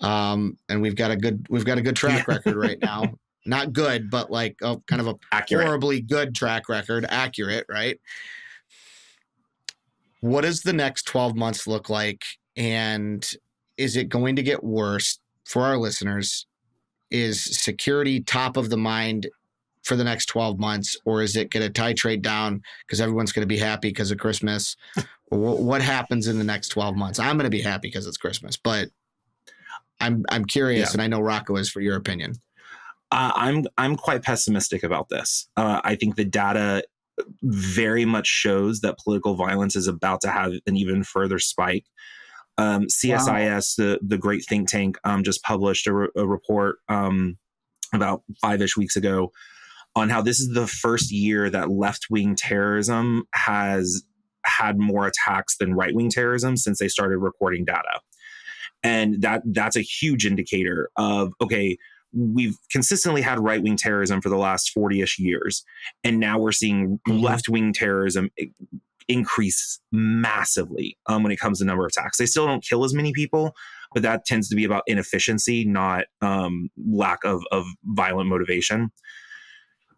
And we've got a good track record right now. Not good, but like kind of a accurate. Horribly good track record, accurate, right? What does the next 12 months look like? And is it going to get worse for our listeners? Is security top of the mind for the next 12 months, or is it going to titrate down because everyone's going to be happy because of Christmas? What happens in the next 12 months? I'm going to be happy because it's Christmas, but I'm curious, and I know Rocco is, for your opinion. I'm quite pessimistic about this. I think the data very much shows that political violence is about to have an even further spike. CSIS, the great think tank, just published a report about 5-ish weeks ago on how this is the first year that left-wing terrorism has had more attacks than right-wing terrorism since they started recording data. And that's a huge indicator of, okay, we've consistently had right-wing terrorism for the last 40-ish years. And now we're seeing left-wing terrorism increase massively when it comes to number of attacks. They still don't kill as many people, but that tends to be about inefficiency, not lack of violent motivation.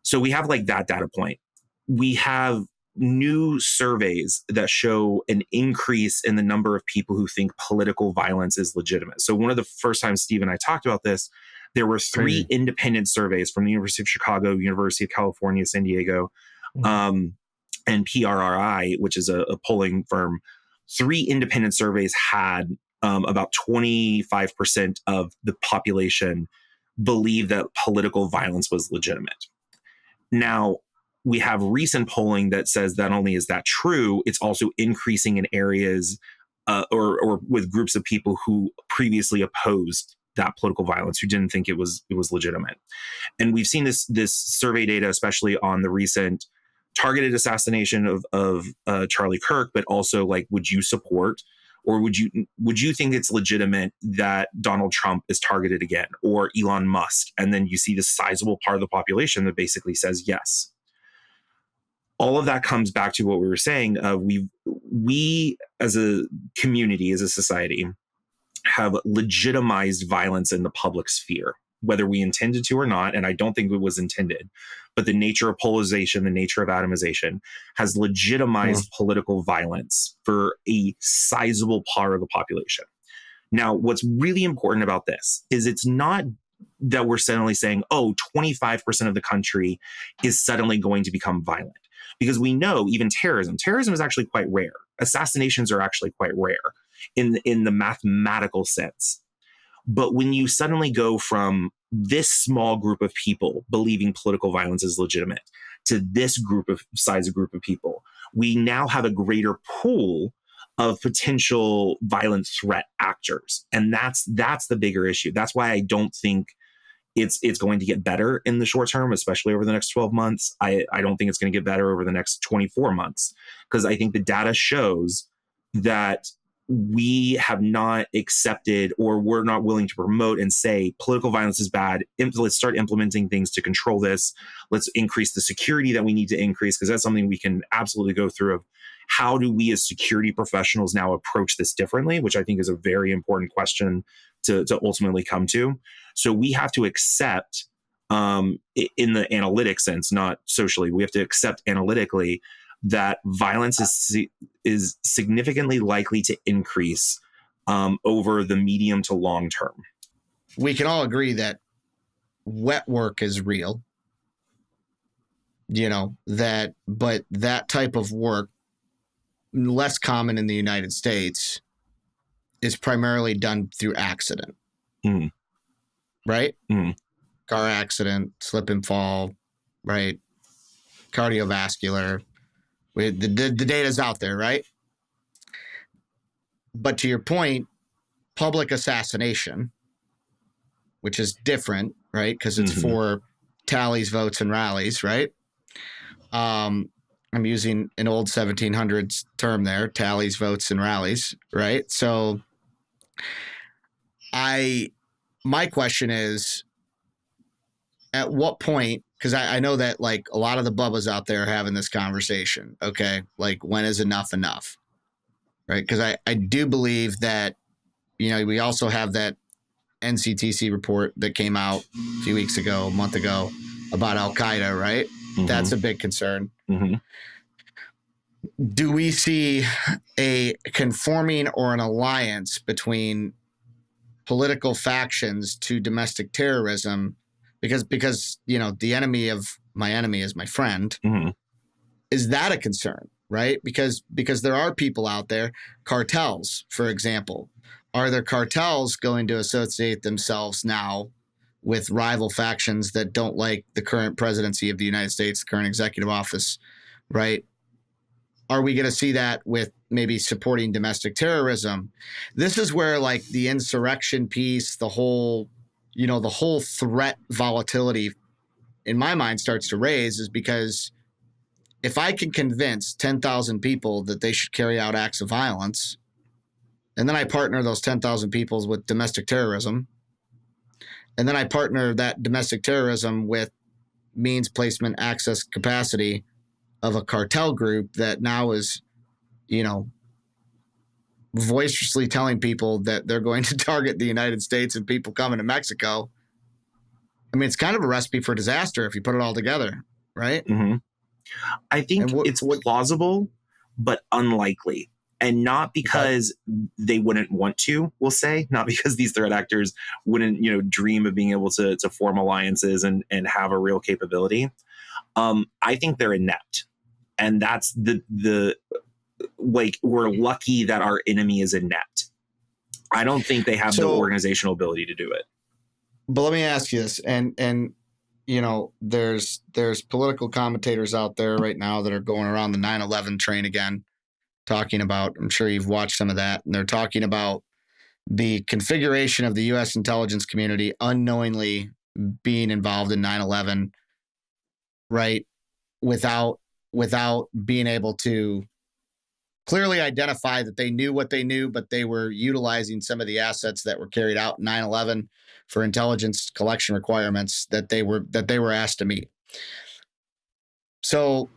So we have like that data point. We have new surveys that show an increase in the number of people who think political violence is legitimate. So one of the first times Steve and I talked about this, there were 3 independent surveys from the University of Chicago, University of California, San Diego, and PRRI, which is a polling firm. 3 independent surveys had about 25% of the population believe that political violence was legitimate. Now, we have recent polling that says not only is that true, it's also increasing in areas or with groups of people who previously opposed that political violence, who didn't think it was legitimate. And we've seen this survey data, especially on the recent targeted assassination of Charlie Kirk, but also like, would you support, or would you think it's legitimate that Donald Trump is targeted again, or Elon Musk? And then you see this sizable part of the population that basically says yes. All of that comes back to what we were saying. We as a community, as a society, have legitimized violence in the public sphere, whether we intended to or not. And I don't think it was intended, but the nature of polarization, the nature of atomization has legitimized political violence for a sizable part of the population. Now, what's really important about this is it's not that we're suddenly saying, oh, 25% of the country is suddenly going to become violent. Because we know even terrorism is actually quite rare. Assassinations are actually quite rare in the mathematical sense. But when you suddenly go from this small group of people believing political violence is legitimate to this size of group of people, we now have a greater pool of potential violent threat actors. And that's the bigger issue. That's why I don't think it's going to get better in the short term, especially over the next 12 months. I don't think it's going to get better over the next 24 months, because I think the data shows that we have not accepted, or we're not willing to promote and say political violence is bad. Let's start implementing things to control this. Let's increase the security that we need to increase, because that's something we can absolutely go through of how do we as security professionals now approach this differently, which I think is a very important question to ultimately come to. So we have to accept, in the analytic sense, not socially, we have to accept analytically that violence is significantly likely to increase over the medium to long term. We can all agree that wet work is real, but that type of work, less common in the United States, is primarily done through accident. Right? Car accident, slip and fall, right? Cardiovascular. The data's out there, right? But to your point, public assassination, which is different, right? Because it's for tallies, votes, and rallies, right? I'm using an old 1700s term there, tallies, votes, and rallies, right? So my question is, at what point, because I know that like a lot of the bubbas out there are having this conversation, okay? Like, when is enough, right? Because I do believe that, we also have that NCTC report that came out a few weeks ago, a month ago, about Al-Qaeda, right? That's a big concern. Do we see a conforming or an alliance between political factions to domestic terrorism? Because the enemy of my enemy is my friend. Is that a concern, right? Because there are people out there, cartels, for example. Are there cartels going to associate themselves now with rival factions that don't like the current presidency of the United States, the current executive office, right? Are we going to see that with maybe supporting domestic terrorism? This is where like the insurrection piece, the whole threat volatility in my mind starts to raise, is because if I can convince 10,000 people that they should carry out acts of violence, and then I partner those 10,000 people with domestic terrorism, and then I partner that domestic terrorism with means, placement, access, capacity of a cartel group that now is, vociferously telling people that they're going to target the United States and people coming to Mexico. I mean, it's kind of a recipe for disaster if you put it all together, right? I think it's plausible, but unlikely. And not because they wouldn't want to, we'll say, not because these threat actors wouldn't, dream of being able to form alliances and have a real capability. I think they're inept. And that's the we're lucky that our enemy is inept. I don't think they have the organizational ability to do it. But let me ask you this, and there's political commentators out there right now that are going around the 9/11 train again, talking about, I'm sure you've watched some of that, and they're talking about the configuration of the U.S. intelligence community unknowingly being involved in 9/11, right? Without being able to clearly identify that they knew what they knew, but they were utilizing some of the assets that were carried out in 9/11 for intelligence collection requirements that they were asked to meet. So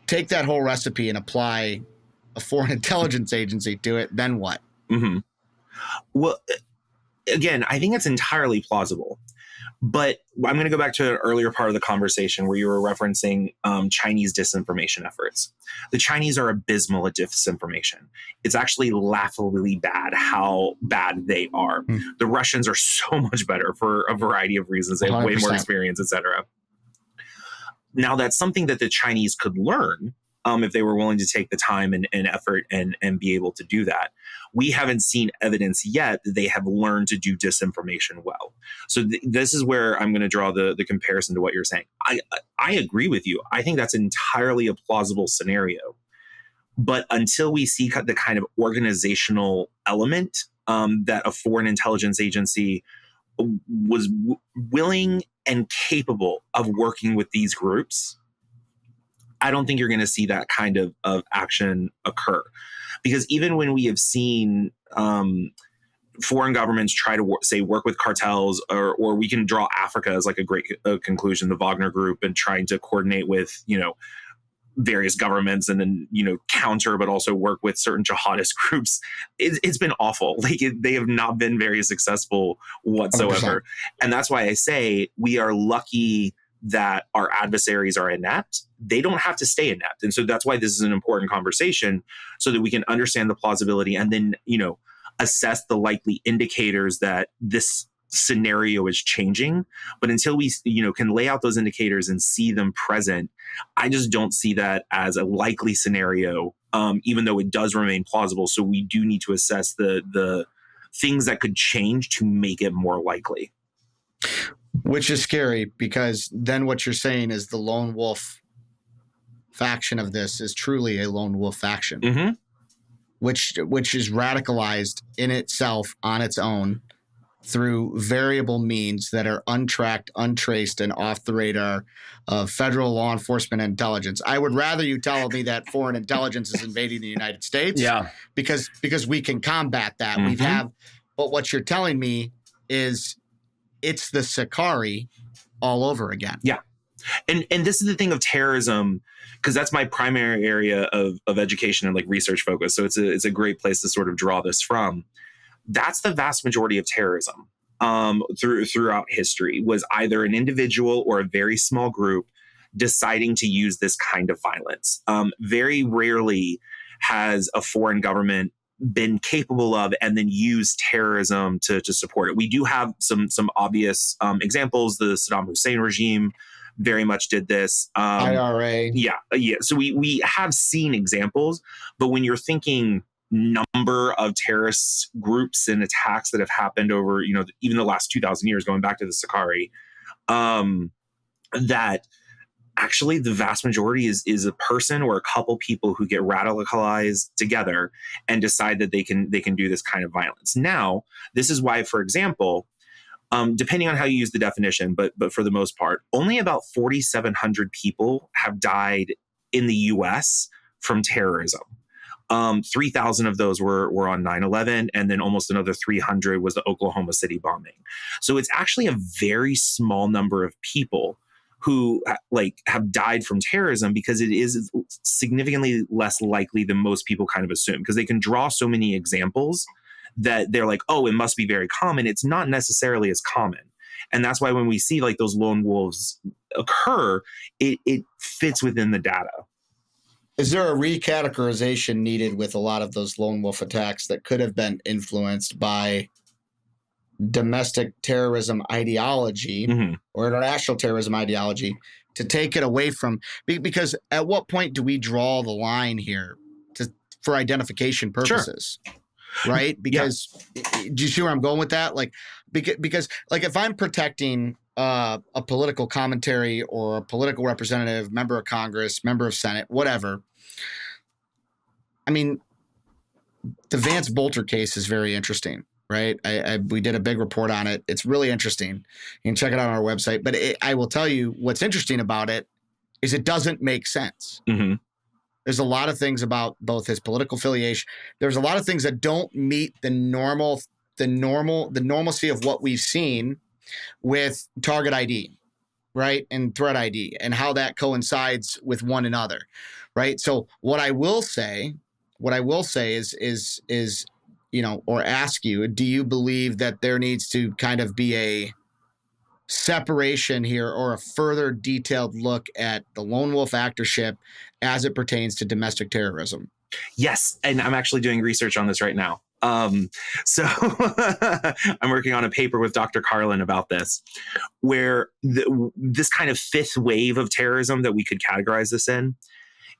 take that whole recipe and apply a foreign intelligence agency to it. Then what? Mm-hmm. Well, again, I think it's entirely plausible. But I'm going to go back to an earlier part of the conversation where you were referencing Chinese disinformation efforts. The Chinese are abysmal at disinformation. It's actually laughably bad how bad they are. The Russians are so much better for a variety of reasons. They have 100%. Way more experience, etc. Now, that's something that the Chinese could learn if they were willing to take the time and effort and be able to do that. We haven't seen evidence yet that they have learned to do disinformation well. So this is where I'm going to draw the comparison to what you're saying. I agree with you. I think that's entirely a plausible scenario. But until we see the kind of organizational element that a foreign intelligence agency was willing and capable of working with these groups, I don't think you're going to see that kind of action occur. Because even when we have seen foreign governments try to work with cartels, or we can draw Africa as like a great conclusion, the Wagner Group, and trying to coordinate with, various governments and then, counter, but also work with certain jihadist groups. It's been awful. They have not been very successful whatsoever. 100%. And that's why I say we are lucky that our adversaries are inept. They don't have to stay inept. And so that's why this is an important conversation, so that we can understand the plausibility and then, assess the likely indicators that this scenario is changing. But until we, can lay out those indicators and see them present, I just don't see that as a likely scenario, even though it does remain plausible. So we do need to assess the things that could change to make it more likely. Which is scary, because then what you're saying is the lone wolf faction of this is truly a lone wolf faction, mm-hmm. which is radicalized in itself on its own through variable means that are untracked, untraced, and off the radar of federal law enforcement and intelligence. I would rather you tell me that foreign intelligence is invading the United States, because we can combat that. Mm-hmm. But what you're telling me is it's the Sakari all over again. Yeah. And this is the thing of terrorism, because that's my primary area of education and like research focus. So it's a great place to sort of draw this from. That's the vast majority of terrorism throughout history, was either an individual or a very small group deciding to use this kind of violence. Very rarely has a foreign government been capable of and then use terrorism to support it. We do have some obvious examples. The Saddam Hussein regime very much did this. IRA. Yeah. So we have seen examples, but when you're thinking number of terrorist groups and attacks that have happened over, even the last 2,000 years, going back to the Sakari, that actually the vast majority is a person or a couple people who get radicalized together and decide that they can do this kind of violence. Now, this is why, for example, depending on how you use the definition, but for the most part, only about 4,700 people have died in the U.S. from terrorism. 3,000 of those were on 9/11, and then almost another 300 was the Oklahoma City bombing. So it's actually a very small number of people who have died from terrorism, because it is significantly less likely than most people kind of assume, because they can draw so many examples that they're like, oh, it must be very common. It's not necessarily as common. And that's why when we see like those lone wolves occur, it fits within the data. Is there a recategorization needed with a lot of those lone wolf attacks that could have been influenced by domestic terrorism ideology, mm-hmm. or international terrorism ideology, to take it away from? Because at what point do we draw the line here for identification purposes? Sure. Right? Because do you see where I'm going with that? Because if I'm protecting a political commentary or a political representative, member of Congress, member of Senate, whatever, I mean, the Vance Bolter case is very interesting, right? We did a big report on it. It's really interesting. You can check it out on our website. But I will tell you what's interesting about it is it doesn't make sense. Mm-hmm. There's a lot of things about both his political affiliation. There's a lot of things that don't meet the normalcy of what we've seen with target ID, right? And threat ID and how that coincides with one another, right? So what I will say is, or ask you, do you believe that there needs to kind of be a separation here or a further detailed look at the lone wolf actorship as it pertains to domestic terrorism? Yes. And I'm actually doing research on this right now. So I'm working on a paper with Dr. Carlin about this, where this kind of fifth wave of terrorism that we could categorize this in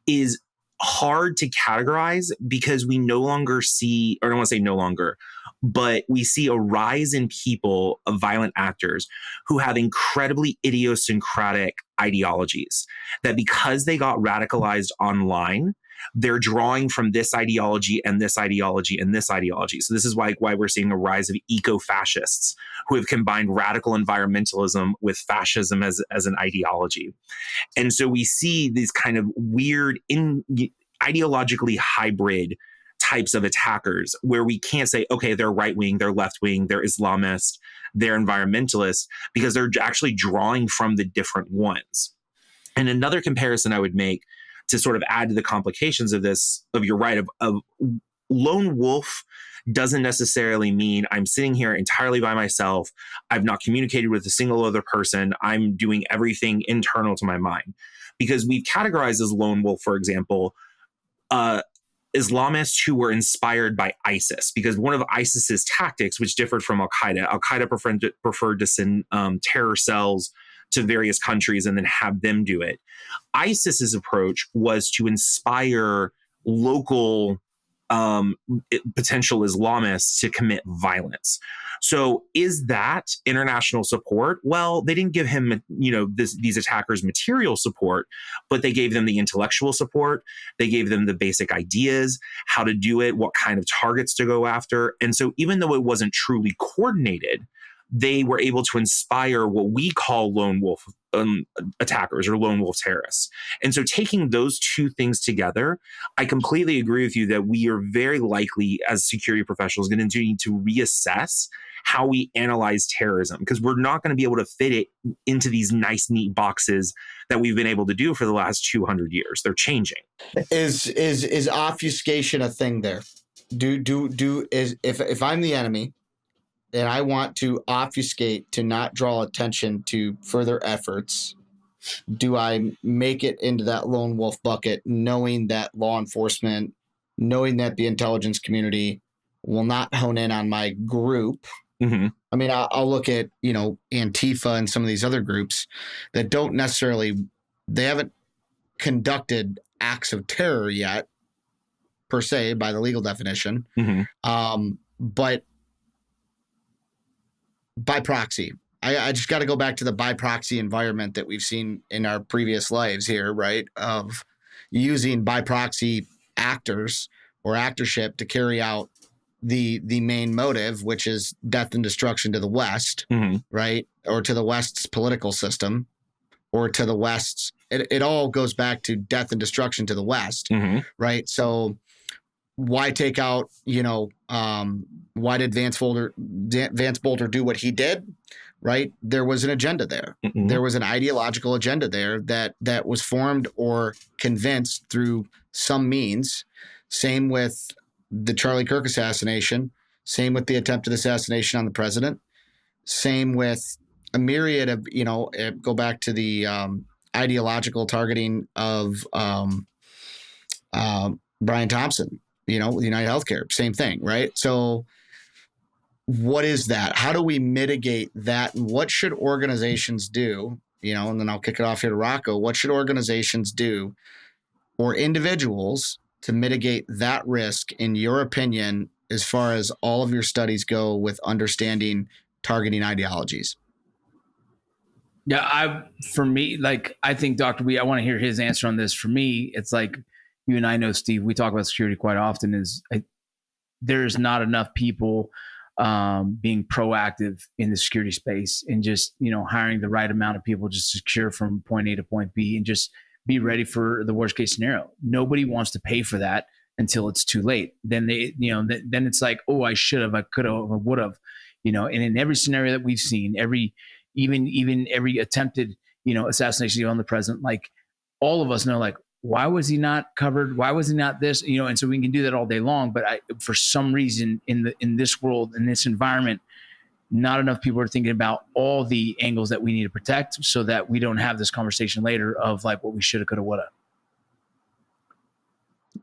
is hard to categorize because we no longer see, or I don't want to say no longer, but we see a rise in people, of violent actors who have incredibly idiosyncratic ideologies that because they got radicalized online, they're drawing from this ideology and this ideology and this ideology. So this is why we're seeing a rise of eco-fascists who have combined radical environmentalism with fascism as an ideology. And so we see these kind of weird, ideologically hybrid types of attackers where we can't say, okay, they're right-wing, they're left-wing, they're Islamist, they're environmentalist, because they're actually drawing from the different ones. And another comparison I would make to sort of add to the complications of this, you're right, of lone wolf doesn't necessarily mean I'm sitting here entirely by myself. I've not communicated with a single other person. I'm doing everything internal to my mind. Because we've categorized as lone wolf, for example, Islamists who were inspired by ISIS, because one of ISIS's tactics, which differed from Al-Qaeda preferred to send terror cells to various countries and then have them do it. ISIS's approach was to inspire local potential Islamists to commit violence. So is that international support? Well, they didn't give him, these attackers material support, but they gave them the intellectual support. They gave them the basic ideas, how to do it, what kind of targets to go after. And so even though it wasn't truly coordinated, they were able to inspire what we call lone wolf attackers or lone wolf terrorists. And so taking those two things together, I completely agree with you that we are very likely as security professionals going to need to reassess how we analyze terrorism, because we're not going to be able to fit it into these nice, neat boxes that we've been able to do for the last 200 years. They're changing. Is obfuscation a thing there? If I'm the enemy and I want to obfuscate to not draw attention to further efforts, do I make it into that lone wolf bucket, knowing that law enforcement, knowing that the intelligence community will not hone in on my group? Mm-hmm. I mean, I'll look at, Antifa and some of these other groups that don't necessarily, they haven't conducted acts of terror yet, per se, by the legal definition. Mm-hmm. But by proxy. I just got to go back to the by proxy environment that we've seen in our previous lives here, right? Of using by proxy actors or actorship to carry out the main motive, which is death and destruction to the West, mm-hmm. right? Or to the West's political system, or to the West's, it all goes back to death and destruction to the West, mm-hmm. right? So why take out, why did Vance Bolter do what he did? Right. There was an agenda there. Mm-hmm. There was an ideological agenda there that was formed or convinced through some means. Same with the Charlie Kirk assassination. Same with the attempted assassination on the president. Same with a myriad of, go back to the ideological targeting of Brian Thompson. United Healthcare, same thing, right? So what is that? How do we mitigate that? And what should organizations do? And then I'll kick it off here to Rocco. What should organizations do or individuals to mitigate that risk, in your opinion, as far as all of your studies go with understanding targeting ideologies? Yeah, I think Dr. Wheat, I want to hear his answer on this. For me, it's like, you and I know, Steve, we talk about security quite often, there's not enough people being proactive in the security space and just, hiring the right amount of people just to secure from point A to point B and just be ready for the worst case scenario. Nobody wants to pay for that until it's too late. Then then it's like, oh, I should have, I could have, I would have, and in every scenario that we've seen, even every attempted, assassination on the president, like all of us know, like, why was he not covered? Why was he not this? And so we can do that all day long. But for some reason in this world, in this environment, not enough people are thinking about all the angles that we need to protect so that we don't have this conversation later of like what we should have, could have, would have.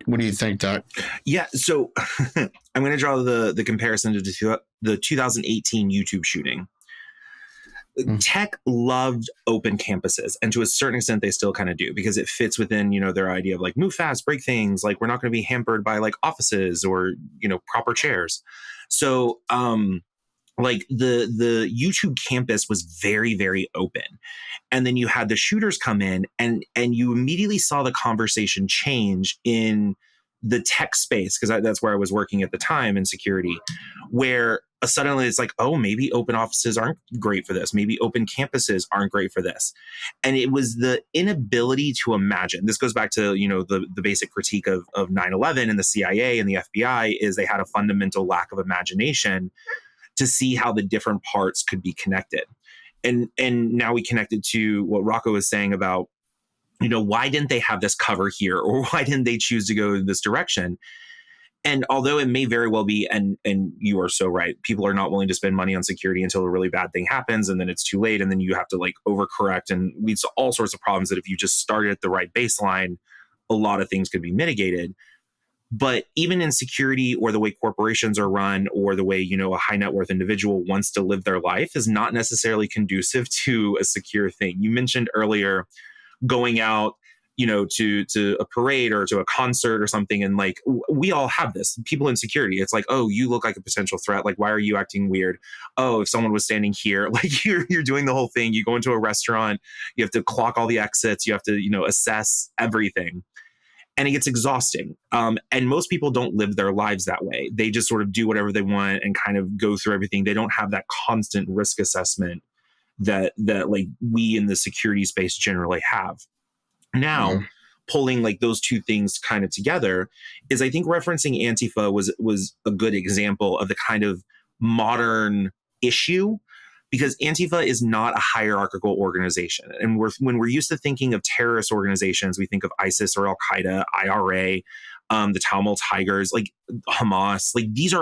What do you think, Doc? Yeah, so I'm going to draw the comparison to the 2018 YouTube shooting. Tech loved open campuses, and to a certain extent they still kind of do, because it fits within, their idea of like move fast, break things, like we're not going to be hampered by like offices or, proper chairs. So like the YouTube campus was very, very open. And then you had the shooters come in and you immediately saw the conversation change in the tech space, because that's where I was working at the time in security, where suddenly it's like, oh, maybe open offices aren't great for this. Maybe open campuses aren't great for this. And it was the inability to imagine. This goes back to, the basic critique of 9/11 and the CIA and the FBI is they had a fundamental lack of imagination to see how the different parts could be connected. And now we connected to what Rocco was saying about, why didn't they have this cover here? Or why didn't they choose to go in this direction? And although it may very well be, and you are so right, people are not willing to spend money on security until a really bad thing happens, and then it's too late, and then you have to like overcorrect, and leads to all sorts of problems that if you just started at the right baseline, a lot of things could be mitigated. But even in security, or the way corporations are run, or the way, a high net worth individual wants to live their life is not necessarily conducive to a secure thing. You mentioned earlier going out, to a parade or to a concert or something. And like, we all have this. People in security, it's like, oh, you look like a potential threat. Like, why are you acting weird? Oh, if someone was standing here, like you're doing the whole thing. You go into a restaurant, you have to clock all the exits. You have to, assess everything. And it gets exhausting. And most people don't live their lives that way. They just sort of do whatever they want and kind of go through everything. They don't have that constant risk assessment that like we in the security space generally have. Now, pulling like those two things kind of together is, I think, referencing Antifa was a good example of the kind of modern issue, because Antifa is not a hierarchical organization. And when we're used to thinking of terrorist organizations, we think of ISIS or Al-Qaeda, IRA, the Tamil Tigers, like Hamas, like these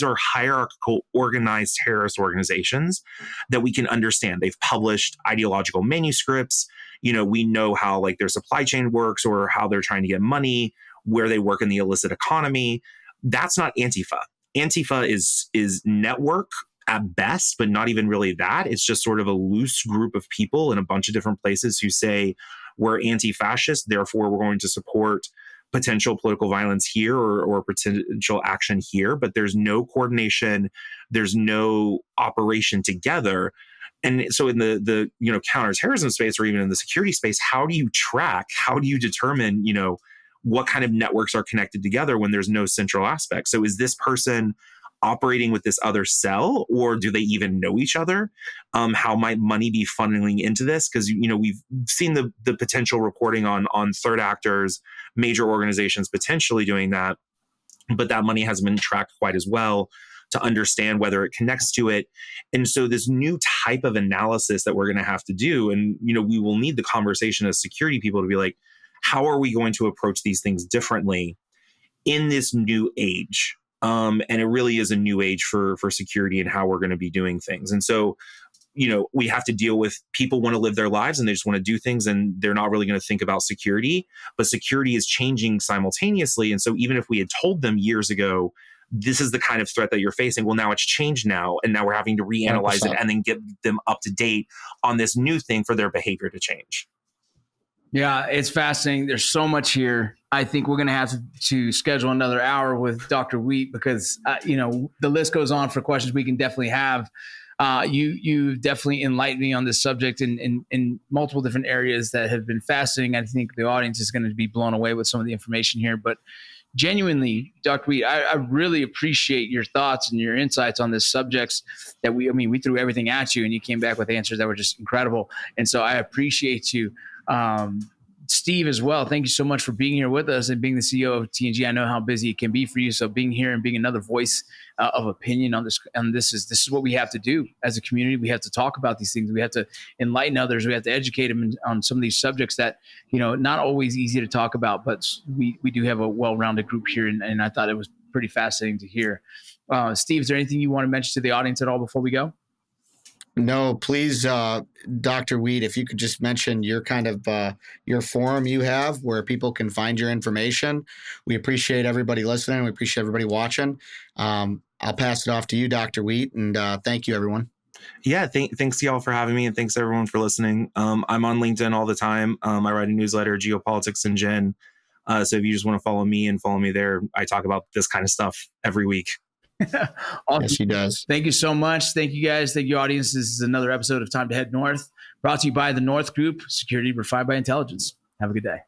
are hierarchical organized terrorist organizations that we can understand. They've published ideological manuscripts. We know how like their supply chain works, or how they're trying to get money, where they work in the illicit economy. That's not Antifa. Antifa is network at best, but not even really that. It's just sort of a loose group of people in a bunch of different places who say we're anti-fascist, therefore we're going to support potential political violence here or potential action here, but there's no coordination, there's no operation together. And so in the counterterrorism space, or even in the security space, how do you track, how do you determine, what kind of networks are connected together when there's no central aspect? So is this person operating with this other cell, or do they even know each other? How might money be funneling into this? Because, we've seen the potential reporting on third actors, major organizations potentially doing that, but that money hasn't been tracked quite as well to understand whether it connects to it. And so this new type of analysis that we're going to have to do, and, we will need the conversation as security people to be like, how are we going to approach these things differently in this new age? And it really is a new age for security and how we're going to be doing things. And so, we have to deal with people want to live their lives and they just want to do things, and they're not really going to think about security, but security is changing simultaneously. And so even if we had told them years ago, this is the kind of threat that you're facing, well, now it's changed now. And now we're having to reanalyze 100%. It and then get them up to date on this new thing for their behavior to change. Yeah, it's fascinating. There's so much here. I think we're going to have to schedule another hour with Dr. Wheat, because, the list goes on for questions we can definitely have. You definitely enlightened me on this subject in multiple different areas that have been fascinating. I think the audience is going to be blown away with some of the information here. But genuinely, Dr. Weed, I really appreciate your thoughts and your insights on this subjects that we threw everything at you and you came back with answers that were just incredible. And so I appreciate you. Steve as well. Thank you so much for being here with us and being the CEO of TNG. I know how busy it can be for you. So being here and being another voice of opinion on this, and this is what we have to do as a community. We have to talk about these things. We have to enlighten others. We have to educate them on some of these subjects that, not always easy to talk about, but we do have a well-rounded group here. And I thought it was pretty fascinating to hear. Steve, is there anything you want to mention to the audience at all before we go? No, please, Dr. Weed, if you could just mention your kind of your forum you have where people can find your information. We appreciate everybody listening. We appreciate everybody watching. I'll pass it off to you, Dr. Weed, and thank you, everyone. Yeah, thanks to y'all for having me, and thanks everyone for listening. I'm on LinkedIn all the time. I write a newsletter, Geopolitics and Gen. So if you just want to follow me there, I talk about this kind of stuff every week. Awesome. Yes, he does. Thank you so much. Thank you, guys. Thank you, audience. This is another episode of Time to Head North, brought to you by the North Group, security refined by intelligence. Have a good day.